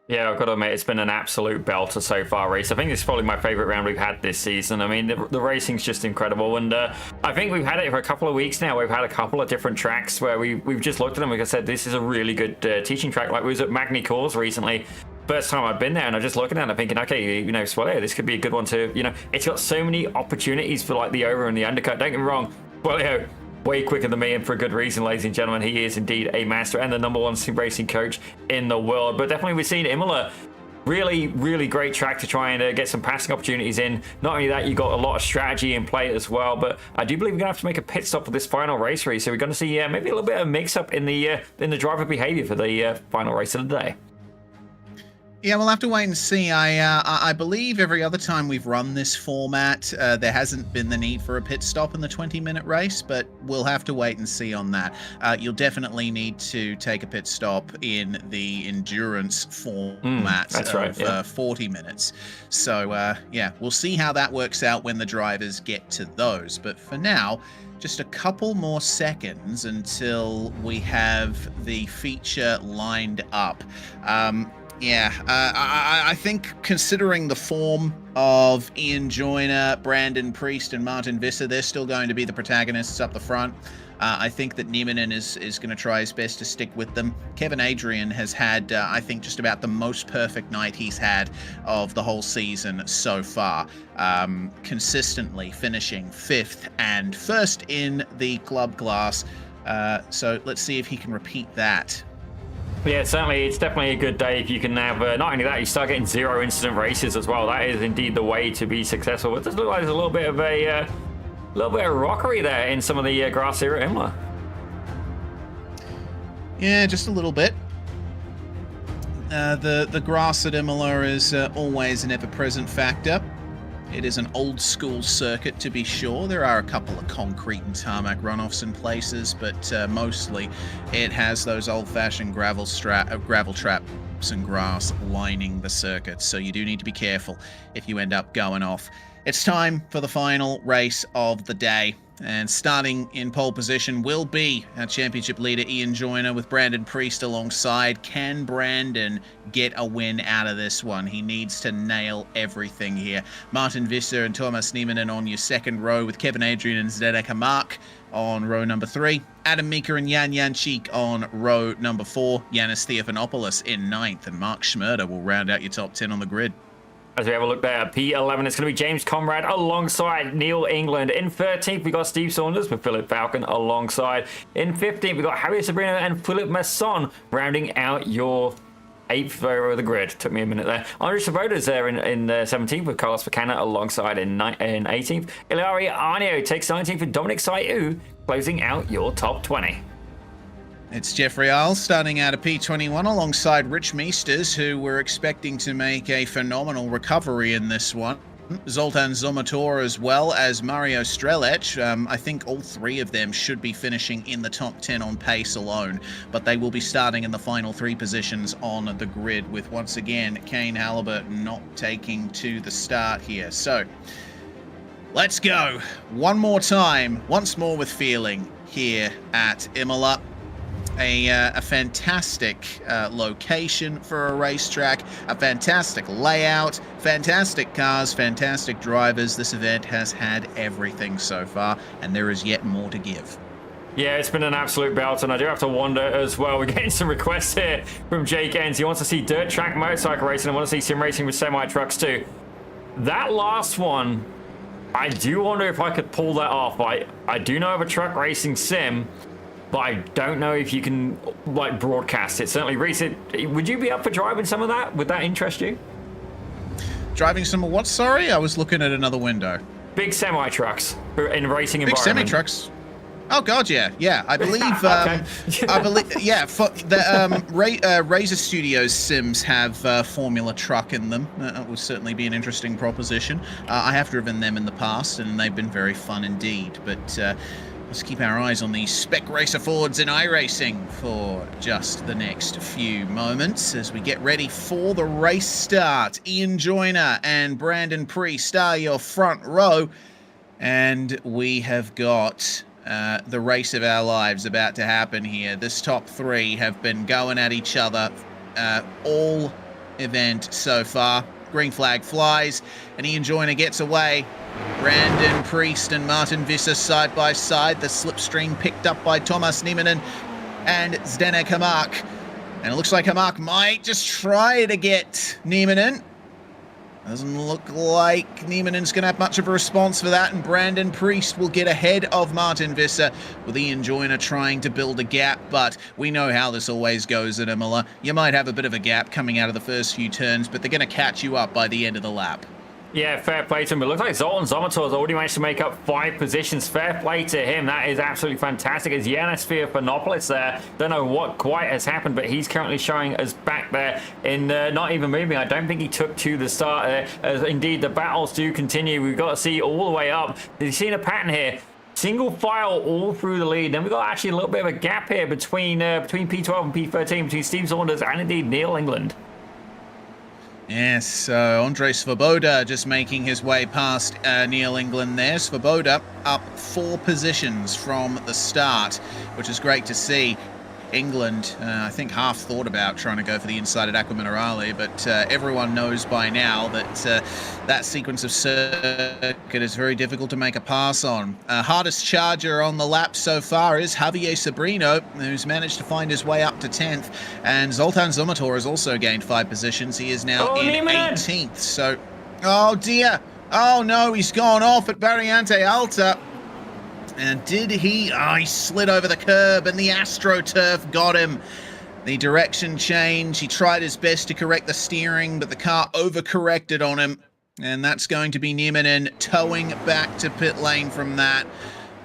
Speaker 2: Yeah, I've got to admit, it's been an absolute belter so far, Reese. I think this is probably my favourite round we've had this season. I mean, the racing's just incredible, and I think we've had it for a couple of weeks now. We've had a couple of different tracks where we've just looked at them. Like I said, this is a really good teaching track. Like we was at Magny Cours recently. First time I've been there, and I'm just looking at it and thinking, okay, Suelio, this could be a good one to, it's got so many opportunities for like the over and the undercut. Don't get me wrong, Suelio, way quicker than me, and for a good reason, ladies and gentlemen. He is indeed a master and the #1 sim racing coach in the world. But definitely we've seen Imola, really, really great track to try and get some passing opportunities in. Not only that, you got a lot of strategy in play as well. But I do believe we're gonna have to make a pit stop for this final race, so we're gonna see maybe a little bit of mix up in the driver behavior for the final race of the day.
Speaker 1: Yeah, we'll have to wait and see. I believe every other time we've run this format, there hasn't been the need for a pit stop in the 20-minute race, but we'll have to wait and see on that. You'll definitely need to take a pit stop in the endurance format of 40 minutes. So, yeah, we'll see how that works out when the drivers get to those. But for now, just a couple more seconds until we have the feature lined up. I think considering the form of Ian Joyner, Brandon Priest, and Martin Visser, they're still going to be the protagonists up the front. I think that Nieminen is going to try his best to stick with them. Kevin Adrian has had, I think, just about the most perfect night he's had of the whole season so far, consistently finishing 5th and 1st in the club class. So let's see if he can repeat that.
Speaker 2: Yeah, certainly, it's definitely a good day if you can have, not only that, you start getting 0 incident races as well. That is indeed the way to be successful. But it does look like there's a little bit of rockery there in some of the grass here at Imola.
Speaker 1: Yeah, just a little bit. The grass at Imola is always an ever-present factor. It is an old-school circuit, to be sure. There are a couple of concrete and tarmac runoffs in places, but mostly it has those old-fashioned gravel traps and grass lining the circuit, so you do need to be careful if you end up going off. It's time for the final race of the day. And starting in pole position will be our championship leader, Ian Joyner, with Brandon Priest alongside. Can Brandon get a win out of this one? He needs to nail everything here. Martin Visser and Thomas Nieminen on your second row, with Kevin Adrian and Zdenek Hamak on row number 3. Adam Meeker and Jan Janchik on row number 4. Yanis Theophanopoulos in 9th. And Mark Schmerder will round out your top 10 on the grid.
Speaker 2: As we have a look there, P11, it's going to be James Conrad alongside Neil England. In 13th, we got Steve Saunders with Philip Falcon alongside. In 15th, we got Harry Sabrina and Philip Masson rounding out your 8th over the grid. Took me a minute there. Andre Svoboda's there in 17th with Carlos Bacana alongside in 18th. Ilari Arnio takes 19th with Dominic Saiu, closing out your top 20.
Speaker 1: It's Jeffrey Isles starting out a P21 alongside Rich Meesters, who we're expecting to make a phenomenal recovery in this one. Zoltan Zomotor as well as Mario Strelec. I think all three of them should be finishing in the top 10 on pace alone, but they will be starting in the final 3 positions on the grid, with once again Kane Halibut not taking to the start here. So let's go one more time, once more with feeling here at Imola. A fantastic location for a racetrack, a fantastic layout, fantastic cars, fantastic drivers. This event has had everything so far, and there is yet more to give.
Speaker 2: Yeah, it's been an absolute belt, and I do have to wonder as well. We're getting some requests here from Jake Enns. He wants to see dirt track motorcycle racing and want to see sim racing with semi-trucks too. That last one, I do wonder if I could pull that off. I do know of a truck racing sim, but I don't know if you can like broadcast it. Certainly, Reese, would you be up for driving some of that? Would that interest you?
Speaker 1: Driving some of what? Sorry, I was looking at another window.
Speaker 2: Big semi trucks in racing environment.
Speaker 1: Big semi trucks. Oh God, yeah. I believe, Razor Studios sims have Formula Truck in them. That would certainly be an interesting proposition. I have driven them in the past, and they've been very fun indeed. But let's keep our eyes on these Spec Racer Fords in iRacing for just the next few moments as we get ready for the race start. Ian Joyner and Brandon Priest are your front row, and we have got the race of our lives about to happen here. This top 3 have been going at each other all event so far. Green flag flies, and Ian Joyner gets away. Brandon Priest and Martin Visser side by side. The slipstream picked up by Thomas Nieminen and Zdenek Hamak. And it looks like Hamak might just try to get Nieminen. Doesn't look like Niemanen's going to have much of a response for that, and Brandon Priest will get ahead of Martin Visser, with Ian Joyner trying to build a gap, but we know how this always goes at Imola. You might have a bit of a gap coming out of the first few turns, but they're going to catch you up by the end of the lap. Yeah,
Speaker 2: fair play to him. It looks like Zoltan Zomotor has already managed to make up 5 positions. Fair play to him. That is absolutely fantastic. As Yanis Theophanopoulos there. Don't know what quite has happened, but he's currently showing us back there in not even moving. I don't think he took to the start there. As indeed, the battles do continue. We've got to see all the way up. You've seen a pattern here. Single file all through the lead. Then we've got actually a little bit of a gap here between P12 and P13, between Steve Saunders and indeed Neil England.
Speaker 1: Yes, Andre Svoboda just making his way past Neil England there. Svoboda up 4 positions from the start, which is great to see. England, I think, half thought about trying to go for the inside at Aqua Minerale, but everyone knows by now that that sequence of circuit is very difficult to make a pass on. Hardest charger on the lap so far is Javier Sobrino, who's managed to find his way up to 10th, and Zoltan Zomotor has also gained 5 positions. He is now in 18th, so... Oh dear! Oh no, he's gone off at Variante Alta. And did he? Oh, he slid over the curb and the AstroTurf got him. The direction change. He tried his best to correct the steering, but the car overcorrected on him. And that's going to be Nieminen towing back to pit lane from that.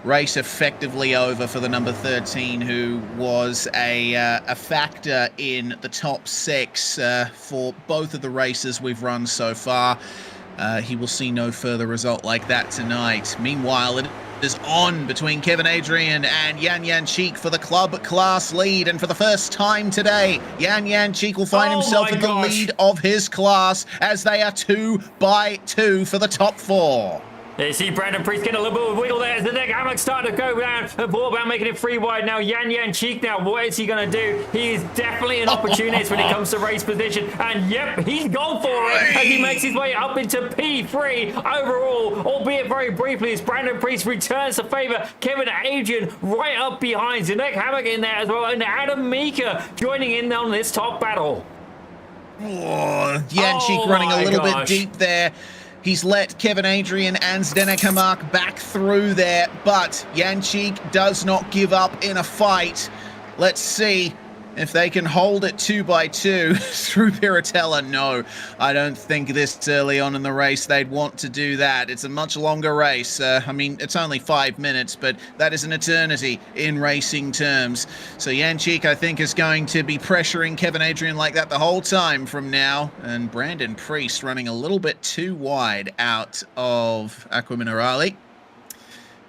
Speaker 1: Race effectively over for the number 13, who was a factor in the top 6 for both of the races we've run so far. He will see no further result like that tonight. Meanwhile, it is on between Kevin Adrian and Yan Cheek for the club class lead, and for the first time today, Yan Cheek will find himself in the lead of his class as they are 2 by 2 for the top 4.
Speaker 2: You see Brandon Priest getting a little bit of a wiggle there as the neck hammock starting to go down. The ball about making it 3 wide now. Yan Cheek now, what is he going to do? He is definitely an opportunist when it comes to race position. And yep, he's gone for it as he makes his way up into P3 overall, albeit very briefly as Brandon Priest returns the favor. Kevin Adrian right up behind. Zdenek Hammock in there as well. And Adam Mika joining in on this top battle.
Speaker 1: Oh, Yan Cheek running a little bit deep there. He's let Kevin Adrian and Zdenek Hamak back through there, but Yan Cheek does not give up in a fight. Let's see If they can hold it 2 by 2 through Piratella, no, I don't think this early on in the race they'd want to do that. It's a much longer race. I mean, it's only 5 minutes, but that is an eternity in racing terms. So Jančík, I think, is going to be pressuring Kevin Adrian like that the whole time from now. And Brandon Priest running a little bit too wide out of Aqua Minerale.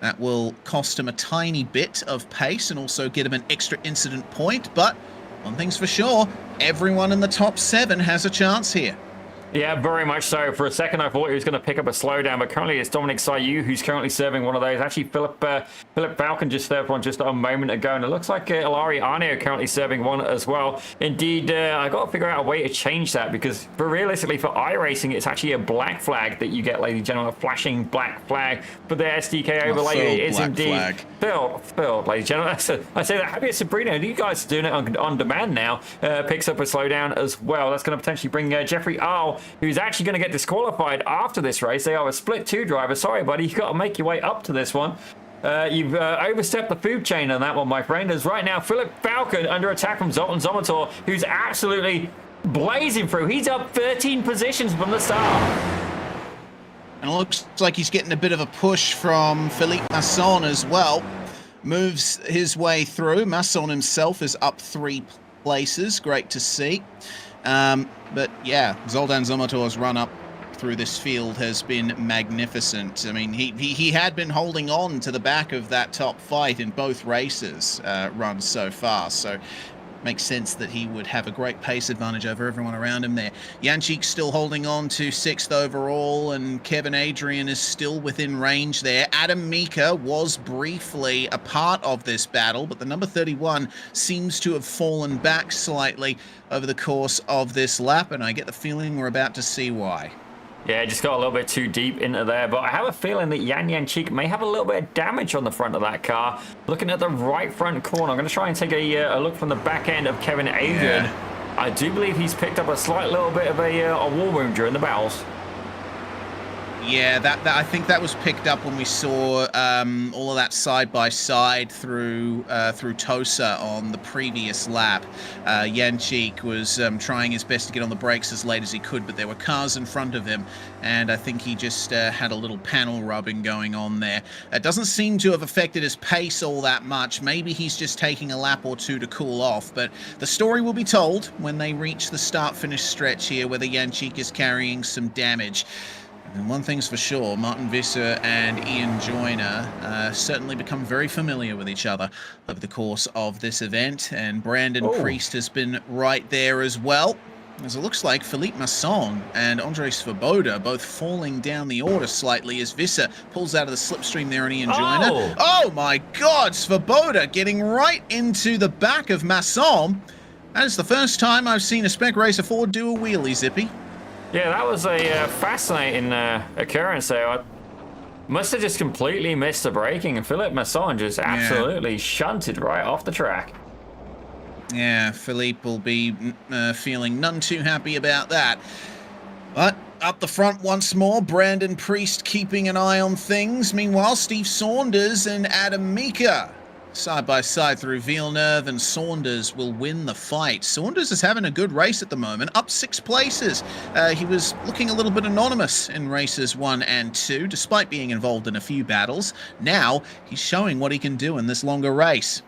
Speaker 1: That will cost him a tiny bit of pace and also get him an extra incident point, but one thing's for sure, everyone in the top 7 has a chance here.
Speaker 2: Yeah, very much so. For a second, I thought he was going to pick up a slowdown, but currently it's Dominic Sayu who's currently serving one of those. Actually, Philip Falcon just served one just a moment ago, and it looks like Ilari Arneo currently serving one as well. Indeed, I got to figure out a way to change that, because realistically for iRacing, it's actually a black flag that you get, ladies and gentlemen, a flashing black flag. But the SDK overlay is indeed filled, ladies and gentlemen. I say that Javier Sabrina, you guys are doing it on demand now, picks up a slowdown as well. That's going to potentially bring Jeffrey Arl, who's actually going to get disqualified after this race. They are a split 2 driver. Sorry, buddy, you've got to make your way up to this one. You've overstepped the food chain on that one, my friend. As right now, Philip Falcon under attack from Zoltan Zomator, who's absolutely blazing through. He's up 13 positions from the start.
Speaker 1: And it looks like he's getting a bit of a push from Philippe Masson as well. Moves his way through. Masson himself is up 3 places. Great to see. But yeah, Zoltan Zomator's run up through this field has been magnificent. I mean, he had been holding on to the back of that top fight in both races run so far, so makes sense that he would have a great pace advantage over everyone around him there. Jančík still holding on to 6th overall, and Kevin Adrian is still within range there. Adam Mika was briefly a part of this battle, but the number 31 seems to have fallen back slightly over the course of this lap, and I get the feeling we're about to see why.
Speaker 2: Yeah, just got a little bit too deep into there, but I have a feeling that Jančík may have a little bit of damage on the front of that car. Looking at the right front corner, I'm going to try and take a look from the back end of Kevin Adrian. Yeah. I do believe he's picked up a slight little bit of a wall wound during the battles.
Speaker 1: Yeah, that I think that was picked up when we saw all of that side by side through Tosa on the previous lap. Jančík was trying his best to get on the brakes as late as he could, but there were cars in front of him, and I think he just had a little panel rubbing going on there. It doesn't seem to have affected his pace all that much. Maybe he's just taking a lap or two to cool off, but the story will be told when they reach the start-finish stretch here, whether Jančík is carrying some damage. And one thing's for sure, Martin Visser and Ian Joyner certainly become very familiar with each other over the course of this event, and Brandon Priest has been right there as well. As it looks like Philippe Masson and Andre Svoboda both falling down the order slightly as Visser pulls out of the slipstream there on Ian Joyner. Oh my God, Svoboda getting right into the back of Masson. That is the first time I've seen a Spec Racer Ford do a wheelie, Zippy.
Speaker 2: Yeah, that was a fascinating occurrence there. I must have just completely missed the braking, and Philippe Masson just absolutely shunted right off the track.
Speaker 1: Yeah, Philippe will be feeling none too happy about that. But up the front once more, Brandon Priest keeping an eye on things. Meanwhile, Steve Saunders and Adam Mika side by side through Villeneuve, and Saunders will win the fight. Saunders is having a good race at the moment, up 6 places. He was looking a little bit anonymous in races 1 and 2, despite being involved in a few battles. Now he's showing what he can do in this longer race.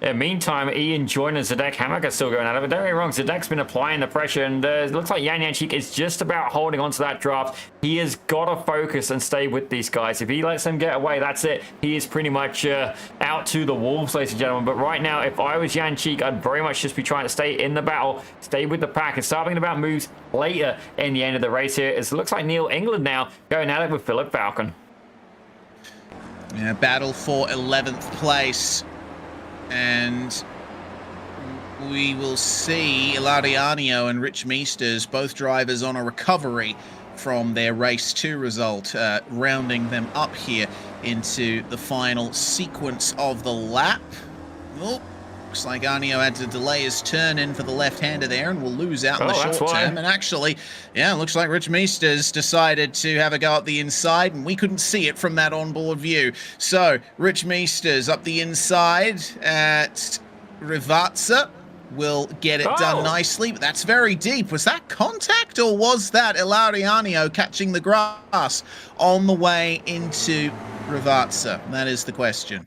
Speaker 2: Yeah, meantime, Ian Joyner and Zdeněk Hamak are still going at it, but don't get me wrong, Zdeněk's been applying the pressure, and it looks like Jančík is just about holding on to that draft. He has got to focus and stay with these guys. If he lets them get away, that's it. He is pretty much out to the wolves, ladies and gentlemen. But right now, if I was Jančík, I'd very much just be trying to stay in the battle, stay with the pack, and start thinking about moves later in the end of the race here. It looks like Neil England now going at it with Philip Falcon.
Speaker 1: Yeah, battle for 11th place. And we will see Ilariano and Rich Meesters, both drivers on a recovery from their race 2 result, rounding them up here into the final sequence of the lap. Oh, looks like Arneo had to delay his turn in for the left-hander there and will lose out in the short term. And actually, yeah, looks like Rich Meesters decided to have a go at the inside, and we couldn't see it from that onboard view. So, Rich Meesters up the inside at Rivazza. will get it done nicely, but that's very deep. Was that contact, or was that Ilariano catching the grass on the way into Ravazza? That is the question.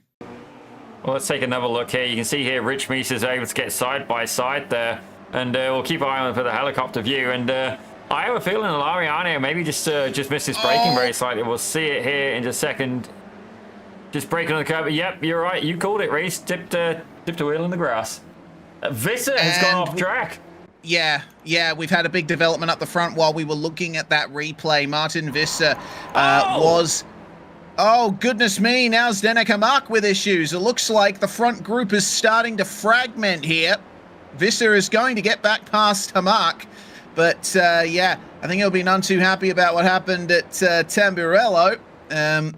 Speaker 2: Well, let's take another look here. You can see here Rich Meese is able to get side by side there, and we'll keep an eye on for the helicopter view. And I have a feeling Ilariano maybe just missed his braking very slightly. We'll see it here in just a second. Just braking on the curb. Yep, you're right. You called it, Reese. Tipped a wheel in the grass. Visser has gone off track.
Speaker 1: Yeah, we've had a big development up the front while we were looking at that replay. Martin Visser was... Oh, goodness me, now Zdenek Hamak with issues. It looks like the front group is starting to fragment here. Visser is going to get back past Hamak. But, yeah, I think he'll be none too happy about what happened at Tamburello.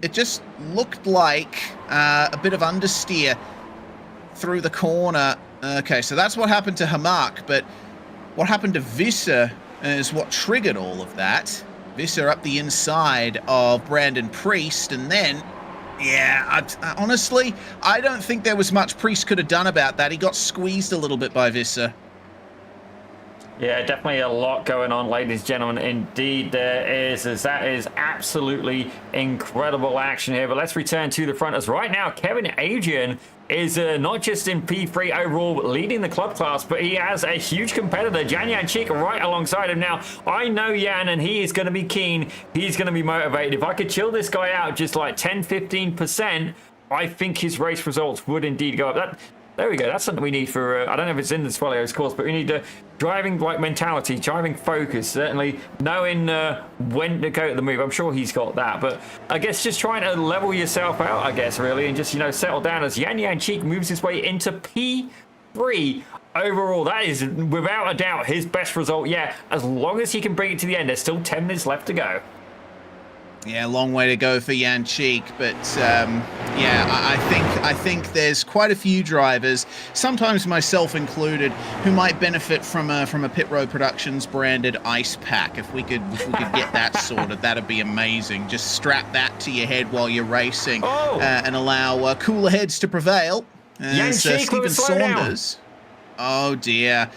Speaker 1: It just looked like a bit of understeer through the corner. Okay, so that's what happened to Hamak, but what happened to Visser is what triggered all of that. Visser up the inside of Brandon Priest, and then, yeah, honestly, I don't think there was much Priest could have done about that. He got squeezed a little bit by Visser.
Speaker 2: Yeah, definitely a lot going on, ladies and gentlemen. Indeed, there is. As that is absolutely incredible action here. But let's return to the front, as right now, Kevin Adrian is not just in P3 overall, but leading the club class, but he has a huge competitor, Jan Janchik, right alongside him. Now, I know Jan, and he is going to be keen. He's going to be motivated. If I could chill this guy out just like 10-15%, I think his race results would indeed go up. There we go. That's something we need for, I don't know if it's in the Swallows course, but we need driving like mentality, driving focus, certainly knowing when to go to the move. I'm sure he's got that, but I guess just trying to level yourself out, I guess, really, and just, settle down as Jan Janchik moves his way into P3 overall. That is, without a doubt, his best result. Yeah, as long as he can bring it to the end. There's still 10 minutes left to go.
Speaker 1: Yeah, long way to go for Janchik, but yeah, I think there's quite a few drivers, sometimes myself included, who might benefit from a Pit Road Productions branded ice pack. If we could get that sorted, that'd be amazing. Just strap that to your head while you're racing, and allow cooler heads to prevail. Stephen Saunders. Oh dear.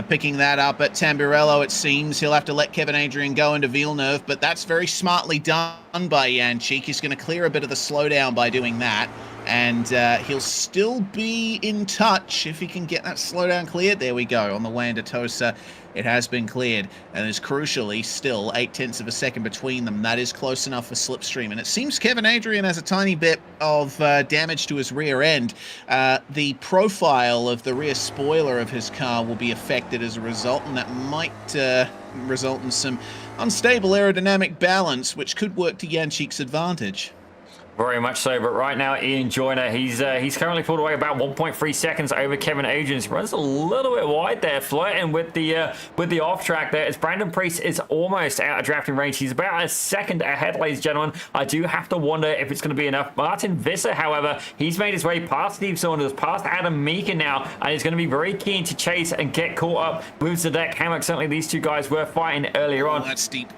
Speaker 1: Picking that up at Tamburello, it seems. He'll have to let Kevin Adrian go into Villeneuve, but that's very smartly done by Janchik. He's going to clear a bit of the slowdown by doing that, and he'll still be in touch if he can get that slowdown cleared. There we go. On the way into Tosa, it has been cleared, and there's crucially still 0.8 of a second between them. That is close enough for Slipstream, and it seems Kevin Adrian has a tiny bit of damage to his rear end. The profile of the rear spoiler of his car will be affected as a result, and that might result in some unstable aerodynamic balance, which could work to Janchik's advantage.
Speaker 2: Very much so, but right now Ian Joyner, he's currently pulled away about 1.3 seconds over Kevin Adrian. He runs a little bit wide there, flirting with the off track there. As Brandon Priest is almost out of drafting range. He's about a second ahead, ladies and gentlemen. I do have to wonder if it's going to be enough. Martin Visser, however, he's made his way past Steve Saunders, past Adam Meeker now, and he's going to be very keen to chase and get caught up with Zdenek Hamak. Certainly these two guys were fighting earlier on.
Speaker 1: That's steep.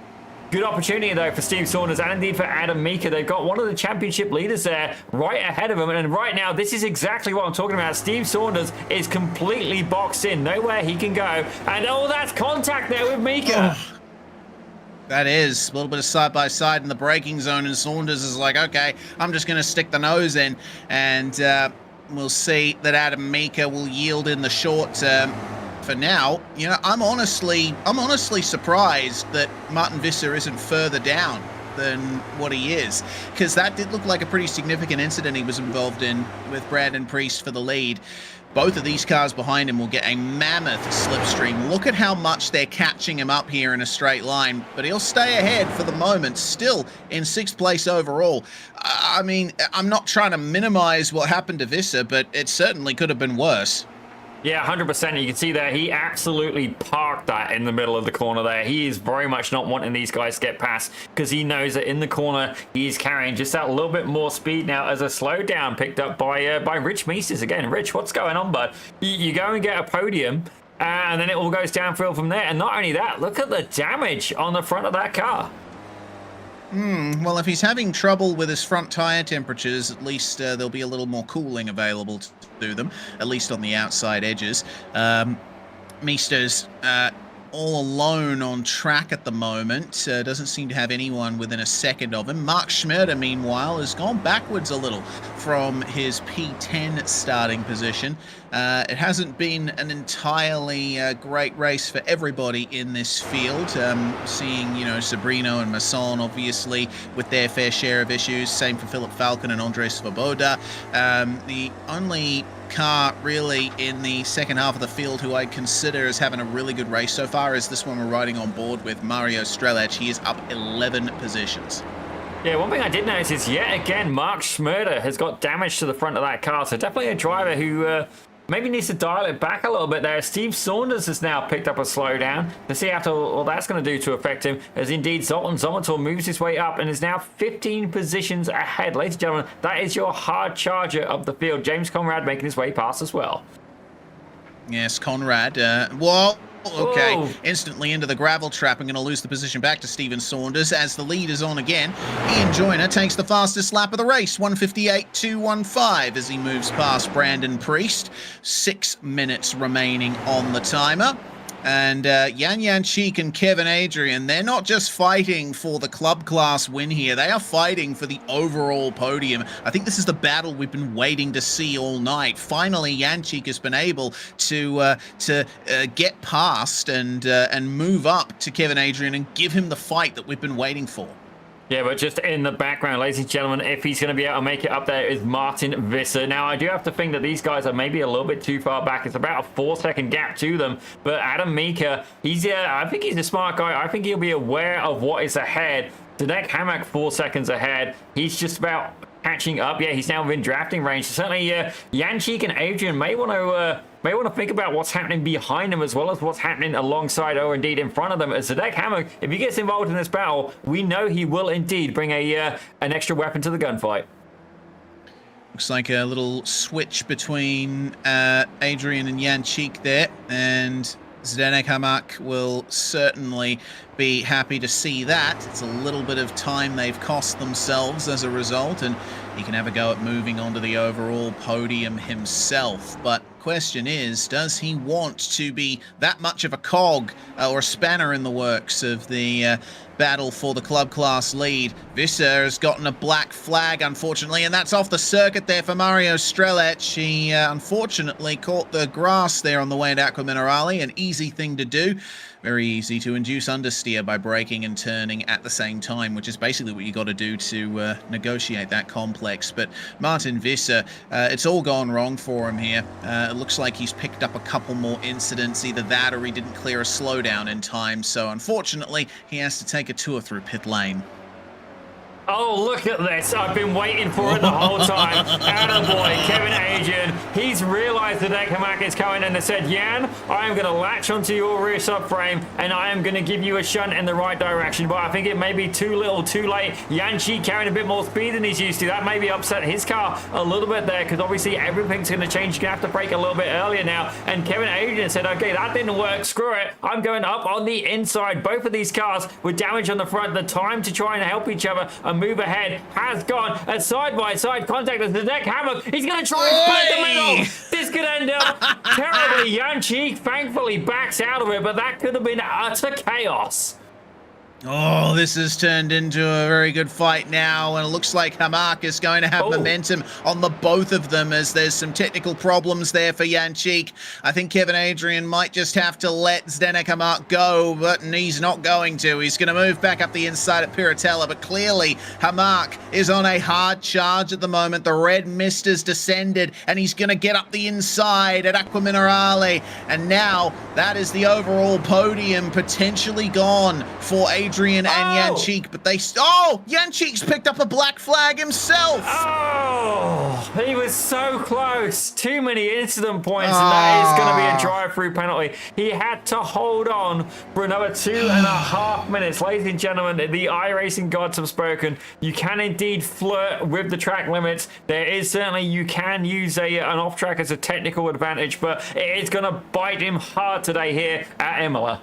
Speaker 2: Good opportunity, though, for Steve Saunders and indeed for Adam Meeker. They've got one of the championship leaders there right ahead of them. And right now, this is exactly what I'm talking about. Steve Saunders is completely boxed in. Nowhere he can go. And, oh, that's contact there with Meeker. Oh.
Speaker 1: That is a little bit of side-by-side in the braking zone. And Saunders is like, okay, I'm just going to stick the nose in. And we'll see that Adam Meeker will yield in the short term. For now, I'm honestly surprised that Martin Visser isn't further down than what he is, because that did look like a pretty significant incident he was involved in with Brandon Priest for the lead. Both of these cars behind him will get a mammoth slipstream. Look at how much they're catching him up here in a straight line, but he'll stay ahead for the moment, still in 6th place overall. I mean, I'm not trying to minimize what happened to Visser, but it certainly could have been worse.
Speaker 2: Yeah, 100%. You can see there, he absolutely parked that in the middle of the corner there. He is very much not wanting these guys to get past, because he knows that in the corner, he's carrying just that little bit more speed now as a slowdown picked up by Rich Meesters. Again, Rich, what's going on, bud? You go and get a podium, and then it all goes downfield from there. And not only that, look at the damage on the front of that car.
Speaker 1: Well, if he's having trouble with his front tire temperatures, at least there'll be a little more cooling available to through them, at least on the outside edges. Mister's all alone on track at the moment. Doesn't seem to have anyone within a second of him. Mark Schmerder, meanwhile, has gone backwards a little from his P10 starting position. It hasn't been an entirely great race for everybody in this field. Seeing, Sabrino and Masson, obviously, with their fair share of issues. Same for Philip Falcon and Andrei Svoboda. The only car really in the second half of the field who I consider as having a really good race so far is this one we're riding on board with, Mario Strelec. He is up 11 positions.
Speaker 2: Yeah, one thing I did notice is yet again Mark Schmerder has got damage to the front of that car, so definitely a driver who maybe needs to dial it back a little bit there. Steve Saunders has now picked up a slowdown to see what that's going to do to affect him, as indeed Zoltan Zomator moves his way up and is now 15 positions ahead. Ladies and gentlemen, that is your hard charger of the field. James Conrad making his way past as well.
Speaker 1: Yes, Conrad. Whoa. Okay,
Speaker 2: Whoa.
Speaker 1: Instantly into the gravel trap. I'm going to lose the position back to Steven Saunders as the lead is on again. Ian Joyner takes the fastest lap of the race, 1:58.215, as he moves past Brandon Priest. 6 minutes remaining on the timer. And Jan Jančík and Kevin Adrian, they're not just fighting for the club class win here. They are fighting for the overall podium. I think this is the battle we've been waiting to see all night. Finally, Jančík has been able to get past and move up to Kevin Adrian and give him the fight that we've been waiting for.
Speaker 2: Yeah, but just in the background, ladies and gentlemen, if he's going to be able to make it up there, is Martin Visser. Now, I do have to think that these guys are maybe a little bit too far back. It's about a 4-second gap to them. But Adam Mika, I think he's a smart guy. I think he'll be aware of what is ahead. Zdeněk Hamak 4 seconds ahead. He's just about catching up. Yeah, he's now within drafting range. Certainly, Jančík and Adrian may want to think about what's happening behind them as well as what's happening alongside or indeed in front of them. As Zdeněk Hamak, if he gets involved in this battle, we know he will indeed bring an extra weapon to the gunfight.
Speaker 1: Looks like a little switch between Adrian and Jančík there, and Zdeněk Hamak will certainly be happy to see that. It's a little bit of time they've cost themselves as a result, and he can have a go at moving onto the overall podium himself. But question is, does he want to be that much of a cog or a spanner in the works of the battle for the club class lead? Visser has gotten a black flag, unfortunately, and that's off the circuit there for Mario Strelec. He unfortunately caught the grass there on the way into Aqua Minerale, an easy thing to do. Very easy to induce understeer by braking and turning at the same time, which is basically what you got to do to negotiate that complex. But Martin Visser, it's all gone wrong for him here. It looks like he's picked up a couple more incidents, either that or he didn't clear a slowdown in time. So unfortunately, he has to take a tour through pit lane.
Speaker 2: Oh, look at this. I've been waiting for it the whole time. Attaboy, Kevin Adrian. He's realized that Zdeněk Hamak is coming and has said, Jan, I am going to latch onto your rear subframe and I am going to give you a shunt in the right direction. But I think it may be too little, too late. Jančík carrying a bit more speed than he's used to. That maybe upset his car a little bit there because obviously everything's going to change. You're going to have to brake a little bit earlier now. And Kevin Adrian said, okay, that didn't work. Screw it. I'm going up on the inside. Both of these cars with damage on the front. The time to try and help each other and move ahead has gone. A side-by-side contact with Zdeněk Hamak. He's going to try and split the middle. This could end up terribly. Jančík thankfully backs out of it, but that could have been utter chaos.
Speaker 1: Oh, this has turned into a very good fight now, and it looks like Hamak is going to have momentum on the both of them as there's some technical problems there for Jančík. I think Kevin Adrian might just have to let Zdeněk Hamak go, but he's not going to. He's going to move back up the inside at Piratella, but clearly Hamak is on a hard charge at the moment. The red mist has descended, and he's going to get up the inside at Aqua Minerale, and now that is the overall podium potentially gone for Adrian and Jančík, but Jančík's picked up a black flag himself.
Speaker 2: Oh, he was so close. Too many incident points, and that is going to be a drive-through penalty. He had to hold on for another 2.5 minutes. Ladies and gentlemen, the iRacing gods have spoken. You can indeed flirt with the track limits. There is certainly, you can use an off-track as a technical advantage, but it is going to bite him hard today here at Imola.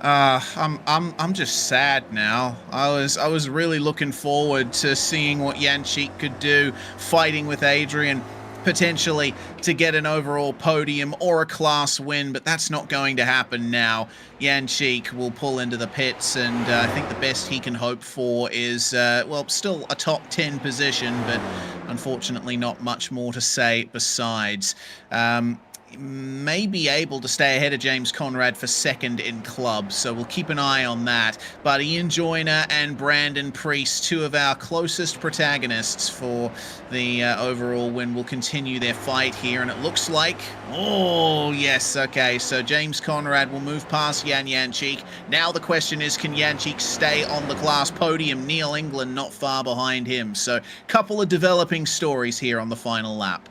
Speaker 1: I'm just sad now. I was really looking forward to seeing what Jančík could do fighting with Adrian. potentially to get an overall podium or a class win, but that's not going to happen now. Jančík will pull into the pits, and I think the best he can hope for is, well, still a top 10 position, but unfortunately not much more to say besides. May be able to stay ahead of James Conrad for second in club, so we'll keep an eye on that. But Ian Joyner and Brandon Priest, two of our closest protagonists for the overall win, will continue their fight here, and it looks like, oh yes, okay, so James Conrad will move past Jančík. Now the question is, can Jančík stay on the class podium? Neil England not far behind him, so couple of developing stories here on the final lap.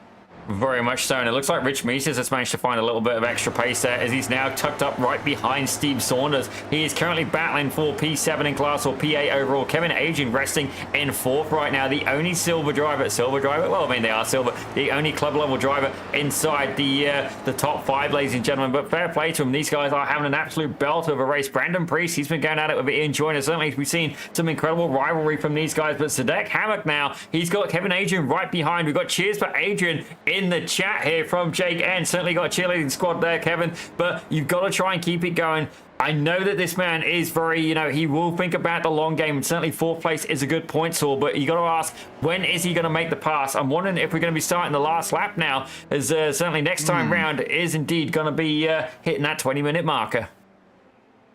Speaker 2: Very much so, and it looks like Rich Meesters has managed to find a little bit of extra pace there as he's now tucked up right behind Steve Saunders. He is currently battling for P7 in class or P8 overall. Kevin Adrian resting in 4th right now. The only silver driver, well, I mean, they are silver. The only club level driver inside the top 5, ladies and gentlemen. But fair play to them. These guys are having an absolute belt of a race. Brandon Priest, he's been going at it with Ian Joyner. Certainly, we've seen some incredible rivalry from these guys. But Sadek Hammock now, he's got Kevin Adrian right behind. We've got cheers for Adrian in the chat here from Jake N. Certainly got a cheerleading squad there, Kevin, but you've got to try and keep it going. I know that this man is very, he will think about the long game, and certainly 4th place is a good point haul, but you got to ask, when is he going to make the pass? I'm wondering if we're going to be starting the last lap now, as certainly next time round is indeed going to be hitting that 20-minute marker.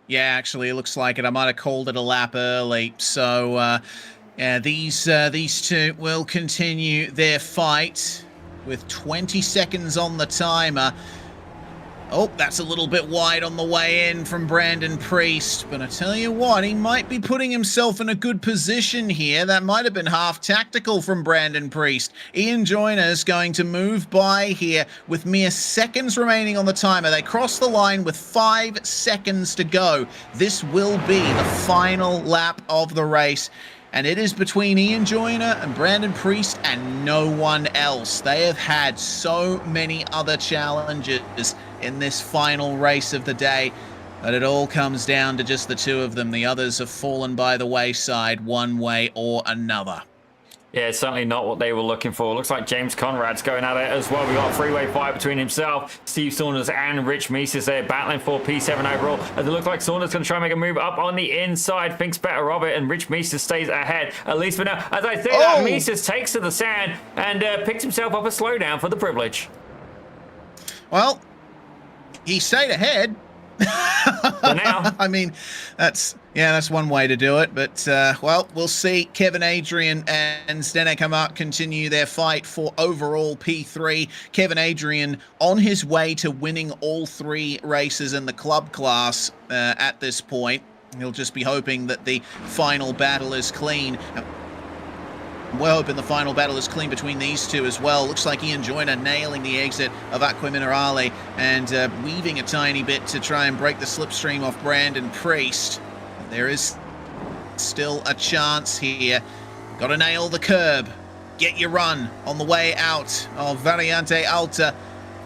Speaker 1: Yeah, actually, it looks like it. I might have called it a lap early, so yeah, these two will continue their fight with 20 seconds on the timer. Oh, that's a little bit wide on the way in from Brandon Priest, but I tell you what, he might be putting himself in a good position here. That might have been half tactical from Brandon Priest. Ian Joyner is going to move by here with mere seconds remaining on the timer. They cross the line with 5 seconds to go. This will be the final lap of the race. And it is between Ian Joyner and Brandon Priest and no one else. They have had so many other challenges in this final race of the day, but it all comes down to just the two of them. The others have fallen by the wayside one way or another.
Speaker 2: Yeah, it's certainly not what they were looking for. Looks like James Conrad's going at it as well. We've got a three-way fight between himself, Steve Saunders, and Rich Meesters there battling for P7 overall. As it looks like Saunders going to try and make a move up on the inside, thinks better of it, and Rich Meesters stays ahead, at least for now. As I say that, Meesters takes to the sand and picks himself up a slowdown for the privilege.
Speaker 1: Well, he stayed ahead.
Speaker 2: For now.
Speaker 1: I mean, that's one way to do it. But, well, we'll see. Kevin Adrian and Zdeněk Hamák continue their fight for overall P3. Kevin Adrian on his way to winning all 3 races in the club class at this point. He'll just be hoping that the final battle is clean. We're hoping the final battle is clean between these two as well. Looks like Ian Joyner nailing the exit of Aqua Minerale and weaving a tiny bit to try and break the slipstream off Brandon Priest. There is still a chance here. Got to nail the curb. Get your run on the way out of Variante Alta.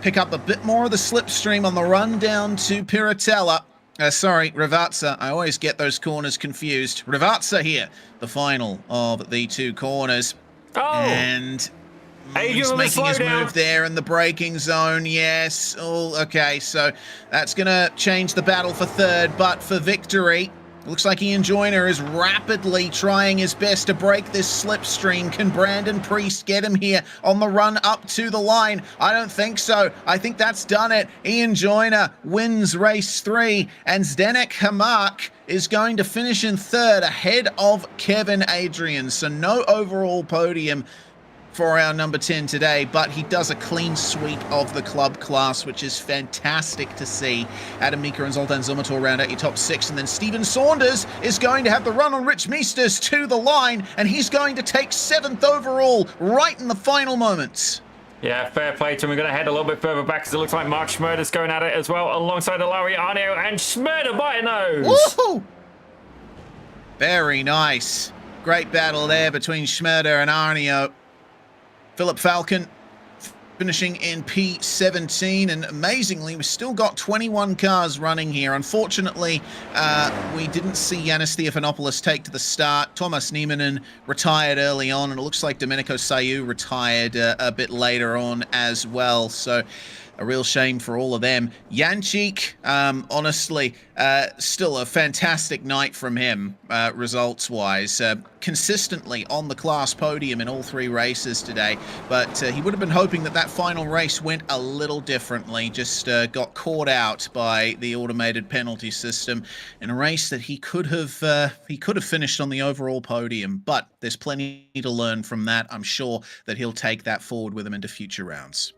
Speaker 1: Pick up a bit more of the slipstream on the run down to Piratella. Rivazza. I always get those corners confused. Rivazza here, the final of the 2 corners.
Speaker 2: Oh!
Speaker 1: And he's making his move there in the braking zone. Yes. Oh, okay. So that's going to change the battle for 3rd, but for victory. Looks like Ian Joyner is rapidly trying his best to break this slipstream. Can Brandon Priest get him here on the run up to the line? I don't think so. I think that's done it. Ian Joyner wins race 3, and Zdeněk Hamák is going to finish in 3rd ahead of Kevin Adrian. So no overall podium for our number 10 today, but he does a clean sweep of the club class, which is fantastic to see. Adam Mika and Zoltan Zumator round out your top 6, and then Stephen Saunders is going to have the run on Rich Meesters to the line, and he's going to take 7th overall right in the final moments.
Speaker 2: Yeah, fair play to him. We're going to head a little bit further back because it looks like Mark Schmurder's going at it as well, alongside Ilario Arneo, and Schmurder by a nose.
Speaker 1: Woohoo! Very nice. Great battle there between Schmurder and Arneo. Philip Falcon finishing in P17, and amazingly, we've still got 21 cars running here. Unfortunately, we didn't see Yanis Theophanopoulos take to the start. Thomas Nieminen retired early on, and it looks like Domenico Saiu retired a bit later on as well. So a real shame for all of them. Jančík, honestly, still a fantastic night from him, results-wise. Consistently on the class podium in all 3 races today, but he would have been hoping that that final race went a little differently. Just got caught out by the automated penalty system in a race that he could have finished on the overall podium. But there's plenty to learn from that. I'm sure that he'll take that forward with him into future rounds.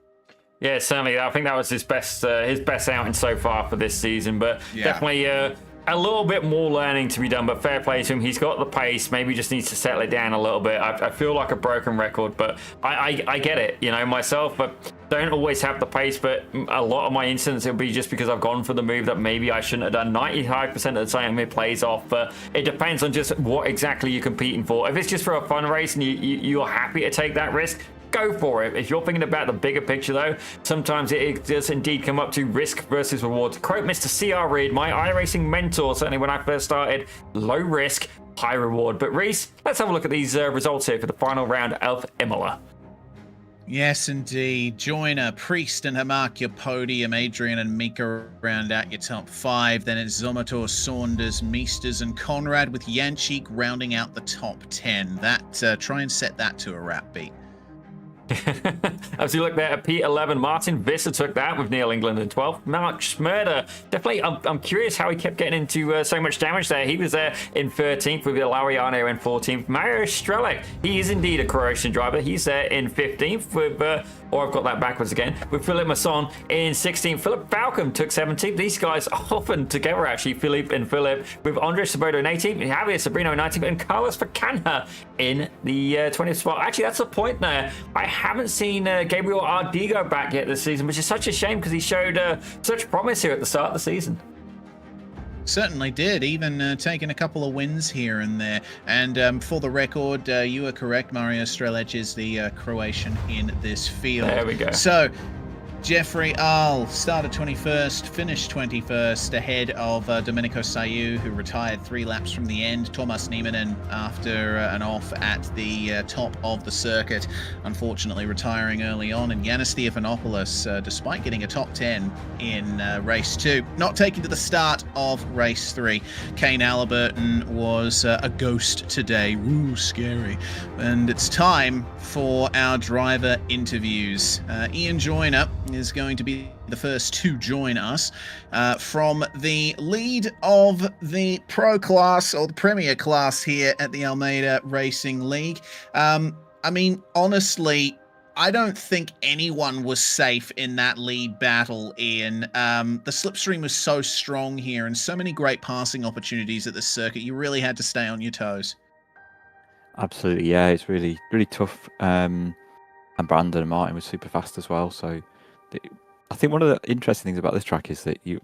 Speaker 2: Yeah, certainly. I think that was his best outing so far for this season. But definitely a little bit more learning to be done. But fair play to him. He's got the pace. Maybe just needs to settle it down a little bit. I feel like a broken record, but I get it. You know, myself, but don't always have the pace. But a lot of my incidents, it'll be just because I've gone for the move that maybe I shouldn't have done. 95% of the time it plays off. But it depends on just what exactly you're competing for. If it's just for a fun race and you're happy to take that risk, go for it. If you're thinking about the bigger picture, though, sometimes it does indeed come up to risk versus reward. To quote Mr. C.R. Reid, my iRacing mentor, certainly when I first started, low risk, high reward. But Reese, let's have a look at these results here for the final round of Imola.
Speaker 1: Yes, indeed. Joyner, Priest, and Hamak, your podium. Adrian and Mika round out your top 5. Then it's Zomator, Saunders, Meesters, and Conrad, with Jančík rounding out the top 10. That try and set that to a rap beat.
Speaker 2: As you look there at P11, Martin Visser took that with Neil England in 12th. Mark Schmerder, definitely, I'm curious how he kept getting into so much damage there. He was there in 13th with Laureano in 14th. Mario Strelec, he is indeed a Croatian driver. He's there in 15th with, or I've got that backwards again, with Philip Masson in 16th. Philip Falcon took 17th. These guys often together, actually, Philippe and Philip, with Andre Saboto in 18th, Javier Sabrino in 19th, and Carlos Facanha in the 20th spot. Actually, that's a point there. I haven't seen Gabriel Ardigo back yet this season, which is such a shame because he showed such promise here at the start of the season.
Speaker 1: Certainly did, even taking a couple of wins here and there. And for the record, you are correct, Mario Strelec is the Croatian in this field.
Speaker 2: There we go.
Speaker 1: So, Jeffrey Ahl started 21st, finished 21st, ahead of Domenico Saiu, who retired 3 laps from the end. Thomas Nieminen, after an off at the top of the circuit, unfortunately retiring early on. And Yanis Theophanopoulos, despite getting a top 10 in race 2, not taking to the start of race 3. Kane Allerburton was a ghost today. Ooh, scary. And it's time for our driver interviews. Ian Joyner is going to be the first to join us from the lead of the pro class, or the premier class here at the Almeida Racing League. I mean, honestly, I don't think anyone was safe in that lead battle, Ian. The slipstream was so strong here and so many great passing opportunities at the circuit. You really had to stay on your toes.
Speaker 4: Absolutely, yeah. It's really, really tough. And Brandon and Martin was super fast as well. So I think one of the interesting things about this track is that you,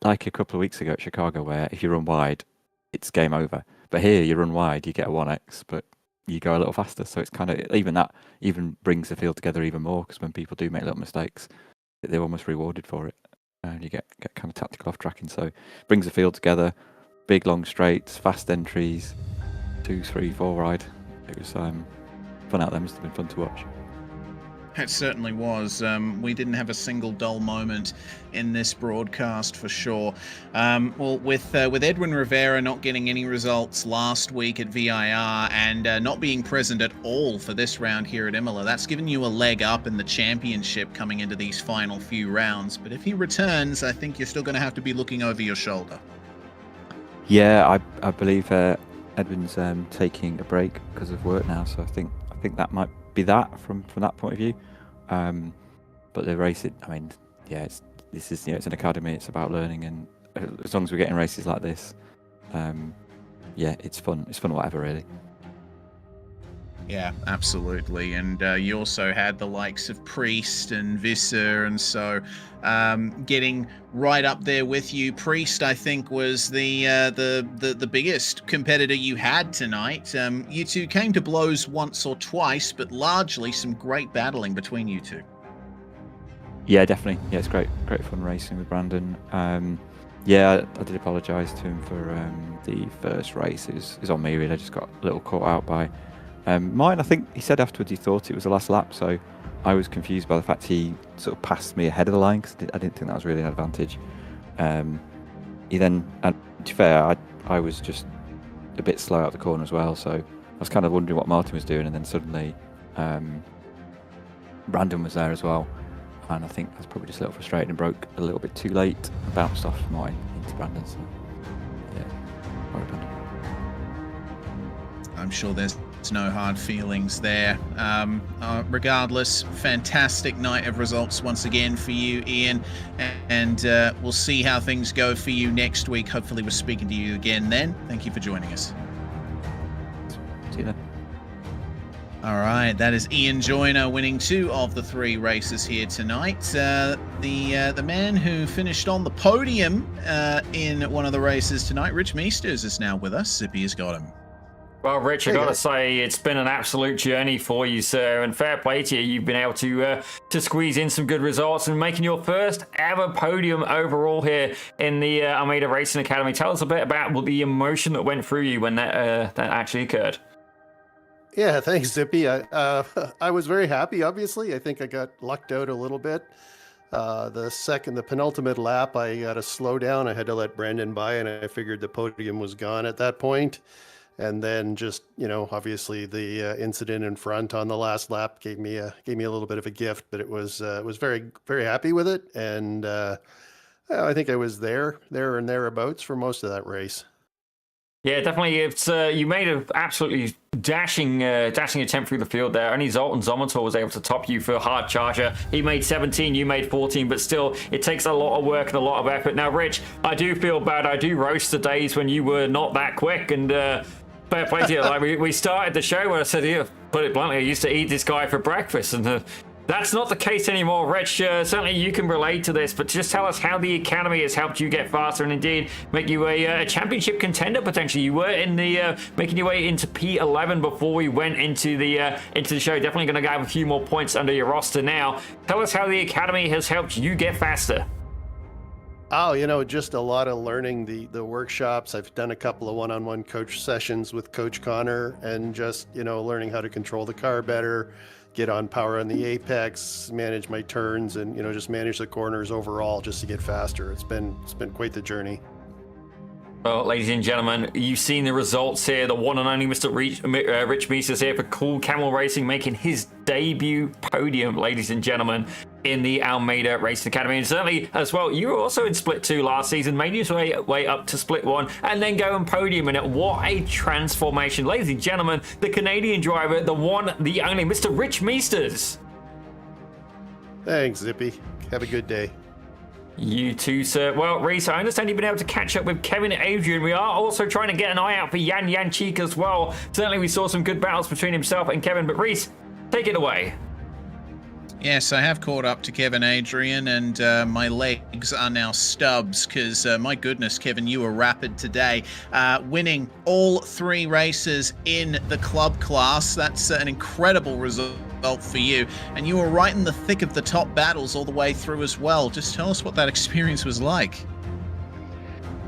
Speaker 4: like a couple of weeks ago at Chicago, where if you run wide, it's game over. But here, you run wide, you get a 1x, but you go a little faster. So it's kind of, even that even brings the field together even more, because when people do make little mistakes, they're almost rewarded for it. And you get kind of tactical off tracking. So it brings the field together, big long straights, fast entries, 2, 3, 4 wide. It was fun out there. Must have been fun to watch.
Speaker 1: It certainly was. We didn't have a single dull moment in this broadcast for sure. Well, with Edwin Rivera not getting any results last week at VIR and not being present at all for this round here at Imola, that's given you a leg up in the championship coming into these final few rounds. But if he returns, I think you're still going to have to be looking over your shoulder.
Speaker 4: Yeah, I believe Edwin's taking a break because of work now, so I think that might be that from that point of view. But the race, I mean, yeah, it's an academy. It's about learning, and as long as we're getting races like this, yeah, it's fun. It's fun, whatever, really.
Speaker 1: Yeah, absolutely. And you also had the likes of Priest and Visser, and so getting right up there with you. Priest, I think, was the biggest competitor you had tonight. You two came to blows once or twice, but largely some great battling between you two.
Speaker 4: Yeah, definitely. Yeah, it's great fun racing with Brandon. Yeah, I did apologise to him for the first race. It was on me really. I just got a little caught out by mine. I think he said afterwards he thought it was the last lap, so I was confused by the fact he sort of passed me ahead of the line because I didn't think that was really an advantage. He then, and to be fair, I was just a bit slow out the corner as well, so I was kind of wondering what Martin was doing, and then suddenly Brandon was there as well. And I think I was probably just a little frustrated and broke a little bit too late and bounced off Martin into Brandon. So, yeah, sorry, Brandon.
Speaker 1: I'm sure there's no hard feelings there. Regardless, fantastic night of results once again for you, Ian. And we'll see how things go for you next week. Hopefully we're speaking to you again then. Thank you for joining us.
Speaker 4: See you then.
Speaker 1: All right, that is Ian Joyner winning 2 of the 3 races here tonight. The man who finished on the podium in one of the races tonight, Rich Meesters, is now with us. Zippy has got him.
Speaker 2: Well, Rich, I got to say, it's been an absolute journey for you, sir, and fair play to you. You've been able to squeeze in some good results and making your first ever podium overall here in the Almeida Racing Academy. Tell us a bit about the emotion that went through you when that actually occurred.
Speaker 5: Yeah, thanks, Zippy. I was very happy, obviously. I think I got lucked out a little bit. The penultimate lap, I got to slow down. I had to let Brandon by, and I figured the podium was gone at that point. And then just, obviously the incident in front on the last lap gave me a little bit of a gift, but it was very, very happy with it. And I think I was there and thereabouts for most of that race.
Speaker 2: Yeah, definitely. It's you made an absolutely dashing attempt through the field there. Only Zoltan Zomator was able to top you for a hard charger. He made 17, you made 14, but still, it takes a lot of work and a lot of effort. Now, Rich, I do feel bad. I do roast the days when you were not that quick, and fair play to you. Like we started the show where I said, "Here, put it bluntly, I used to eat this guy for breakfast," and that's not the case anymore, Rich. Certainly you can relate to this, but just tell us how the Academy has helped you get faster and indeed make you a championship contender potentially. You were in the making your way into P11 before we went into the show. Definitely going to have a few more points under your roster now. Tell us how the Academy has helped you get faster.
Speaker 5: Oh, just a lot of learning the workshops. I've done a couple of one-on-one coach sessions with Coach Connor, and just, learning how to control the car better, get on power on the apex, manage my turns, and just manage the corners overall just to get faster. It's been quite the journey.
Speaker 2: Well, ladies and gentlemen, you've seen the results here. The one and only Mr. Rich Meesters here for Cool Camel Racing, making his debut podium, ladies and gentlemen, in the Almeida Racing Academy. And certainly, as well, you were also in Split 2 last season, made your way up to Split 1, and then go and podium in it. What a transformation. Ladies and gentlemen, the Canadian driver, the one, the only, Mr. Rich Meesters.
Speaker 5: Thanks, Zippy. Have a good day.
Speaker 2: You too, sir. Well, Reese, I understand you've been able to catch up with Kevin Adrian. We are also trying to get an eye out for Yan Yanchik as well. Certainly, we saw some good battles between himself and Kevin, but Reese, take it away.
Speaker 1: Yes, I have caught up to Kevin Adrian, and my legs are now stubs because, my goodness, Kevin, you were rapid today. Winning all 3 races in the club class. That's an incredible result for you. And you were right in the thick of the top battles all the way through as well. Just tell us what that experience was like.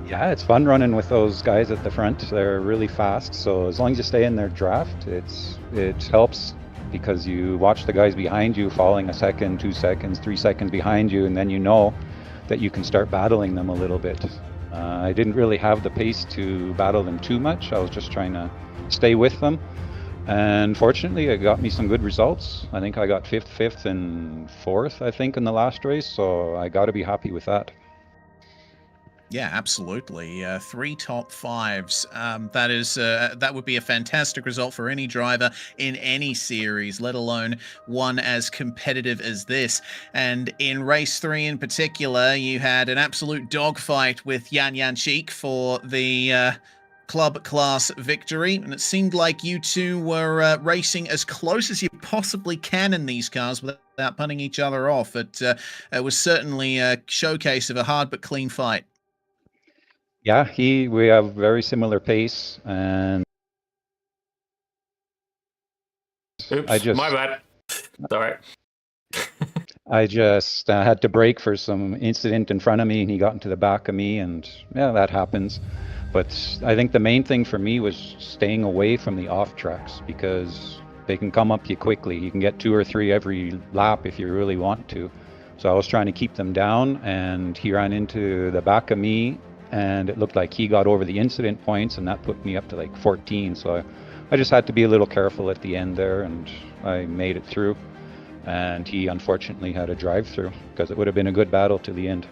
Speaker 6: Yeah, it's fun running with those guys at the front. They're really fast, so as long as you stay in their draft, it helps, because you watch the guys behind you falling a second, 2 seconds, 3 seconds behind you, and then you know that you can start battling them a little bit. I didn't really have the pace to battle them too much. I was just trying to stay with them. And fortunately, it got me some good results. I think I got fifth and 4th, I think, in the last race, so I got to be happy with that.
Speaker 1: Yeah, absolutely. 3 top 5s. That would be a fantastic result for any driver in any series, let alone one as competitive as this. And in race 3 in particular, you had an absolute dogfight with Yan Yanchik for the club class victory, and it seemed like you two were racing as close as you possibly can in these cars without punting each other off. It was certainly a showcase of a hard but clean fight.
Speaker 6: Yeah, we have very similar pace, and
Speaker 2: Oops, my bad. Sorry.
Speaker 6: I just had to brake for some incident in front of me, and he got into the back of me, and yeah, that happens. But I think the main thing for me was staying away from the off tracks, because they can come up you quickly. You can get 2 or 3 every lap if you really want to. So I was trying to keep them down, and he ran into the back of me, and it looked like he got over the incident points, and that put me up to like 14. So I just had to be a little careful at the end there, and I made it through. And he unfortunately had a drive-through, because it would have been a good battle to the end.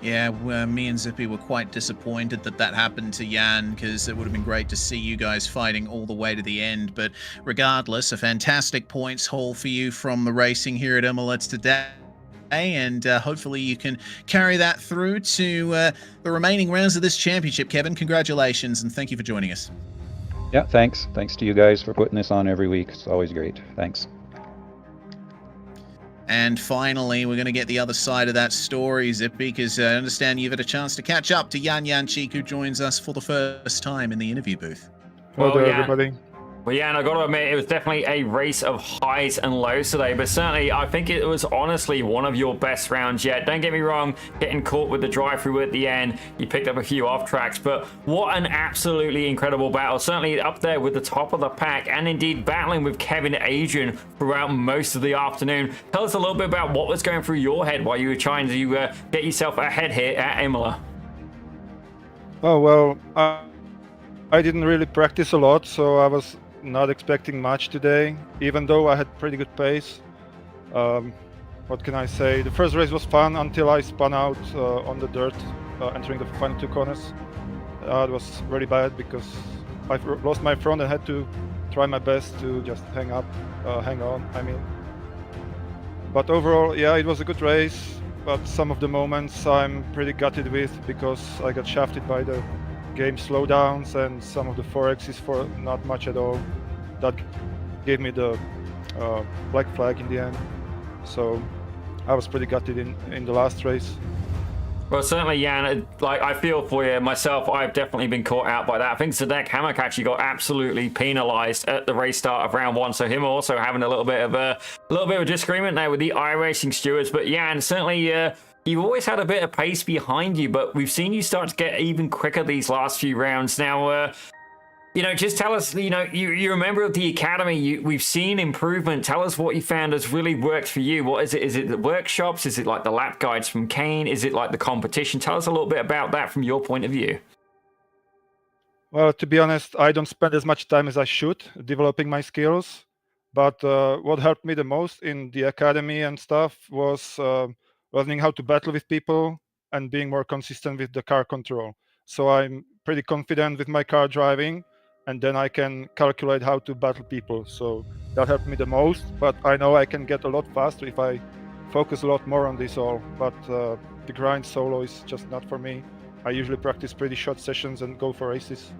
Speaker 1: Yeah, me and Zippy were quite disappointed that happened to Jan, because it would have been great to see you guys fighting all the way to the end. But regardless, a fantastic points haul for you from the racing here at Imola today. And hopefully you can carry that through to the remaining rounds of this championship. Kevin, congratulations, and thank you for joining us.
Speaker 6: Yeah, thanks. Thanks to you guys for putting this on every week. It's always great. Thanks.
Speaker 1: And finally, we're going to get the other side of that story, Zippy, because I understand you've had a chance to catch up to Jan Jančík, who joins us for the first time in the interview booth.
Speaker 7: Hello, everybody.
Speaker 2: Well, yeah, and I got to admit, it was definitely a race of highs and lows today, but certainly I think it was honestly one of your best rounds yet. Don't get me wrong, getting caught with the drive-through at the end, you picked up a few off tracks, but what an absolutely incredible battle. Certainly up there with the top of the pack, and indeed battling with Kevin Adrian throughout most of the afternoon. Tell us a little bit about what was going through your head while you were trying to get yourself ahead here at Imola.
Speaker 7: Oh, well, I didn't really practice a lot, so I was not expecting much today, even though I had pretty good pace. What can I say? The first race was fun until I spun out on the dirt, entering the final 2 corners. It was very bad because I lost my front and had to try my best to just hang on, I mean. But overall, yeah, it was a good race, but some of the moments I'm pretty gutted with, because I got shafted by the game slowdowns and some of the 4Xs for not much at all. That gave me the black flag in the end. So I was pretty gutted in the last race.
Speaker 2: Well, certainly, Jan, like, I feel for you. Myself, I've definitely been caught out by that. I think Zdeněk Hamak actually got absolutely penalized at the race start of round 1. So him also having a little bit of a disagreement there with the iRacing stewards. But Jan, certainly, you've always had a bit of pace behind you, but we've seen you start to get even quicker these last few rounds. Now, just tell us, you're a member of the academy. We've seen improvement. Tell us what you found has really worked for you. What is it? Is it the workshops? Is it like the lap guides from Kane? Is it like the competition? Tell us a little bit about that from your point of view.
Speaker 7: Well, to be honest, I don't spend as much time as I should developing my skills. But what helped me the most in the academy and stuff was learning how to battle with people and being more consistent with the car control. So I'm pretty confident with my car driving, and then I can calculate how to battle people. So that helped me the most, but I know I can get a lot faster if I focus a lot more on this all. But the grind solo is just not for me. I usually practice pretty short sessions and go for races.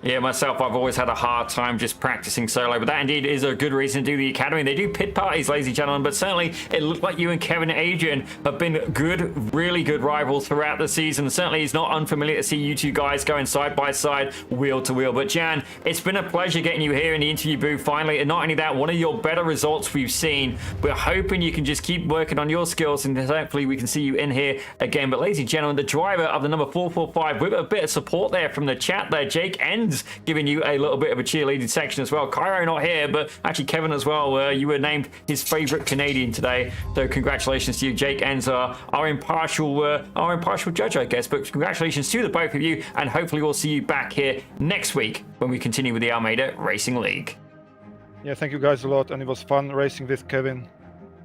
Speaker 2: Yeah, myself, I've always had a hard time just practicing solo, but that indeed is a good reason to do the academy. They do pit parties, ladies and gentlemen, but certainly it looked like you and Kevin Adrian have been good, really good rivals throughout the season. Certainly it's not unfamiliar to see you two guys going side by side, wheel to wheel. But Jan, it's been a pleasure getting you here in the interview booth finally, and not only that, one of your better results we've seen. We're hoping you can just keep working on your skills, and hopefully we can see you in here again. But ladies and gentlemen, the driver of the number 445 with a bit of support there from the chat there, Jake Enns, giving you a little bit of a cheerleading section as well. Cairo not here, but actually Kevin as well. You were named his favorite Canadian today, so congratulations to you. Jake Enns, our impartial judge, I guess. But congratulations to the both of you, and hopefully we'll see you back here next week when we continue with the Almeida Racing League.
Speaker 7: Yeah, thank you guys a lot, and it was fun racing with Kevin.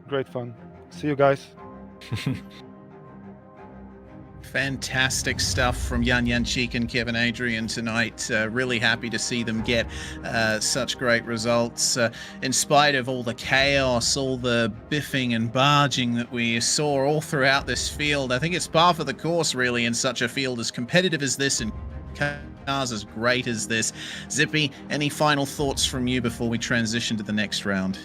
Speaker 7: Great fun. See you guys.
Speaker 1: Fantastic stuff from Jan Jančík and Kevin Adrian tonight. Really happy to see them get such great results. In spite of all the chaos, all the biffing and barging that we saw all throughout this field, I think it's par for the course, really, in such a field as competitive as this and cars as great as this. Zippy, any final thoughts from you before we transition to the next round?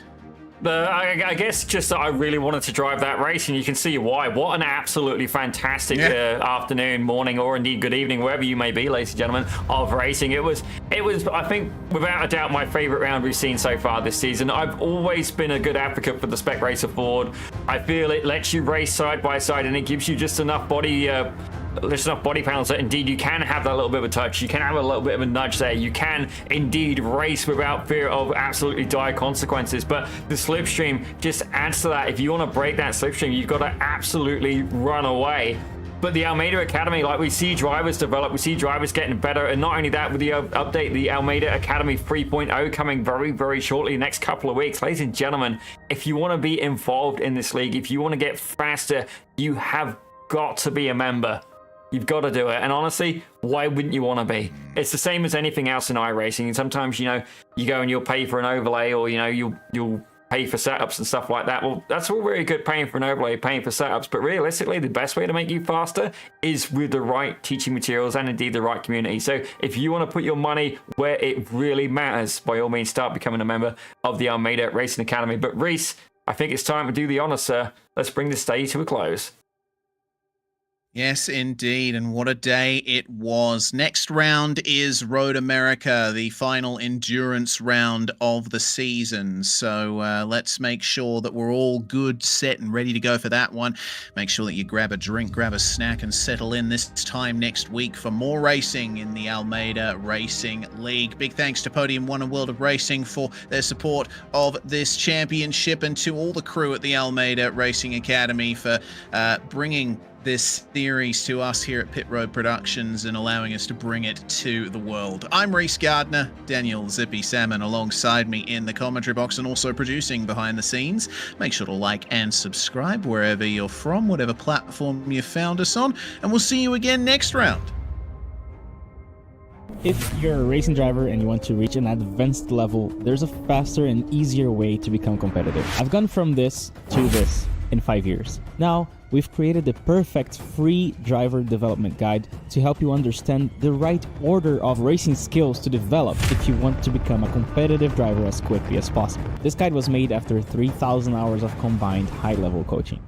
Speaker 2: I guess just that I really wanted to drive that race, and you can see why. What an absolutely fantastic afternoon, morning, or indeed good evening, wherever you may be, ladies and gentlemen, of racing. It was, I think, without a doubt, my favorite round we've seen so far this season. I've always been a good advocate for the Spec Racer Ford. I feel it lets you race side by side, and it gives you just enough body pounds that indeed you can have that little bit of a touch, you can have a little bit of a nudge there, you can indeed race without fear of absolutely dire consequences. But the slipstream just adds to that. If you want to break that slipstream, you've got to absolutely run away. But the Almeida Academy, like, we see drivers develop, we see drivers getting better, and not only that, with the update, the Almeida Academy 3.0 coming very, very shortly, next couple of weeks. Ladies and gentlemen, if you want to be involved in this league, if you want to get faster, you have got to be a member. You've got to do it. And honestly, why wouldn't you want to be? It's the same as anything else in iRacing. And sometimes, you go and you'll pay for an overlay, or, you'll pay for setups and stuff like that. Well, that's all very good, paying for an overlay, paying for setups. But realistically, the best way to make you faster is with the right teaching materials and indeed the right community. So if you want to put your money where it really matters, by all means, start becoming a member of the Almeida Racing Academy. But Reese, I think it's time to do the honors, sir. Let's bring this day to a close.
Speaker 1: Yes, indeed, and what a day it was. Next round is Road America, the final endurance round of the season. So let's make sure that we're all good, set, and ready to go for that one. Make sure that you grab a drink, grab a snack, and settle in this time next week for more racing in the Almeida Racing League. Big thanks to Podium 1 and World of Racing for their support of this championship, and to all the crew at the Almeida Racing Academy for bringing this series to us here at Pit Road Productions and allowing us to bring it to the world. I'm Reese Gardner, Daniel Zippy Salmon alongside me in the commentary box and also producing behind the scenes. Make sure to like and subscribe wherever you're from, whatever platform you found us on, and we'll see you again next round.
Speaker 3: If you're a racing driver and you want to reach an advanced level, there's a faster and easier way to become competitive. I've gone from this to this in 5 years. Now, we've created the perfect free driver development guide to help you understand the right order of racing skills to develop if you want to become a competitive driver as quickly as possible. This guide was made after 3,000 hours of combined high-level coaching.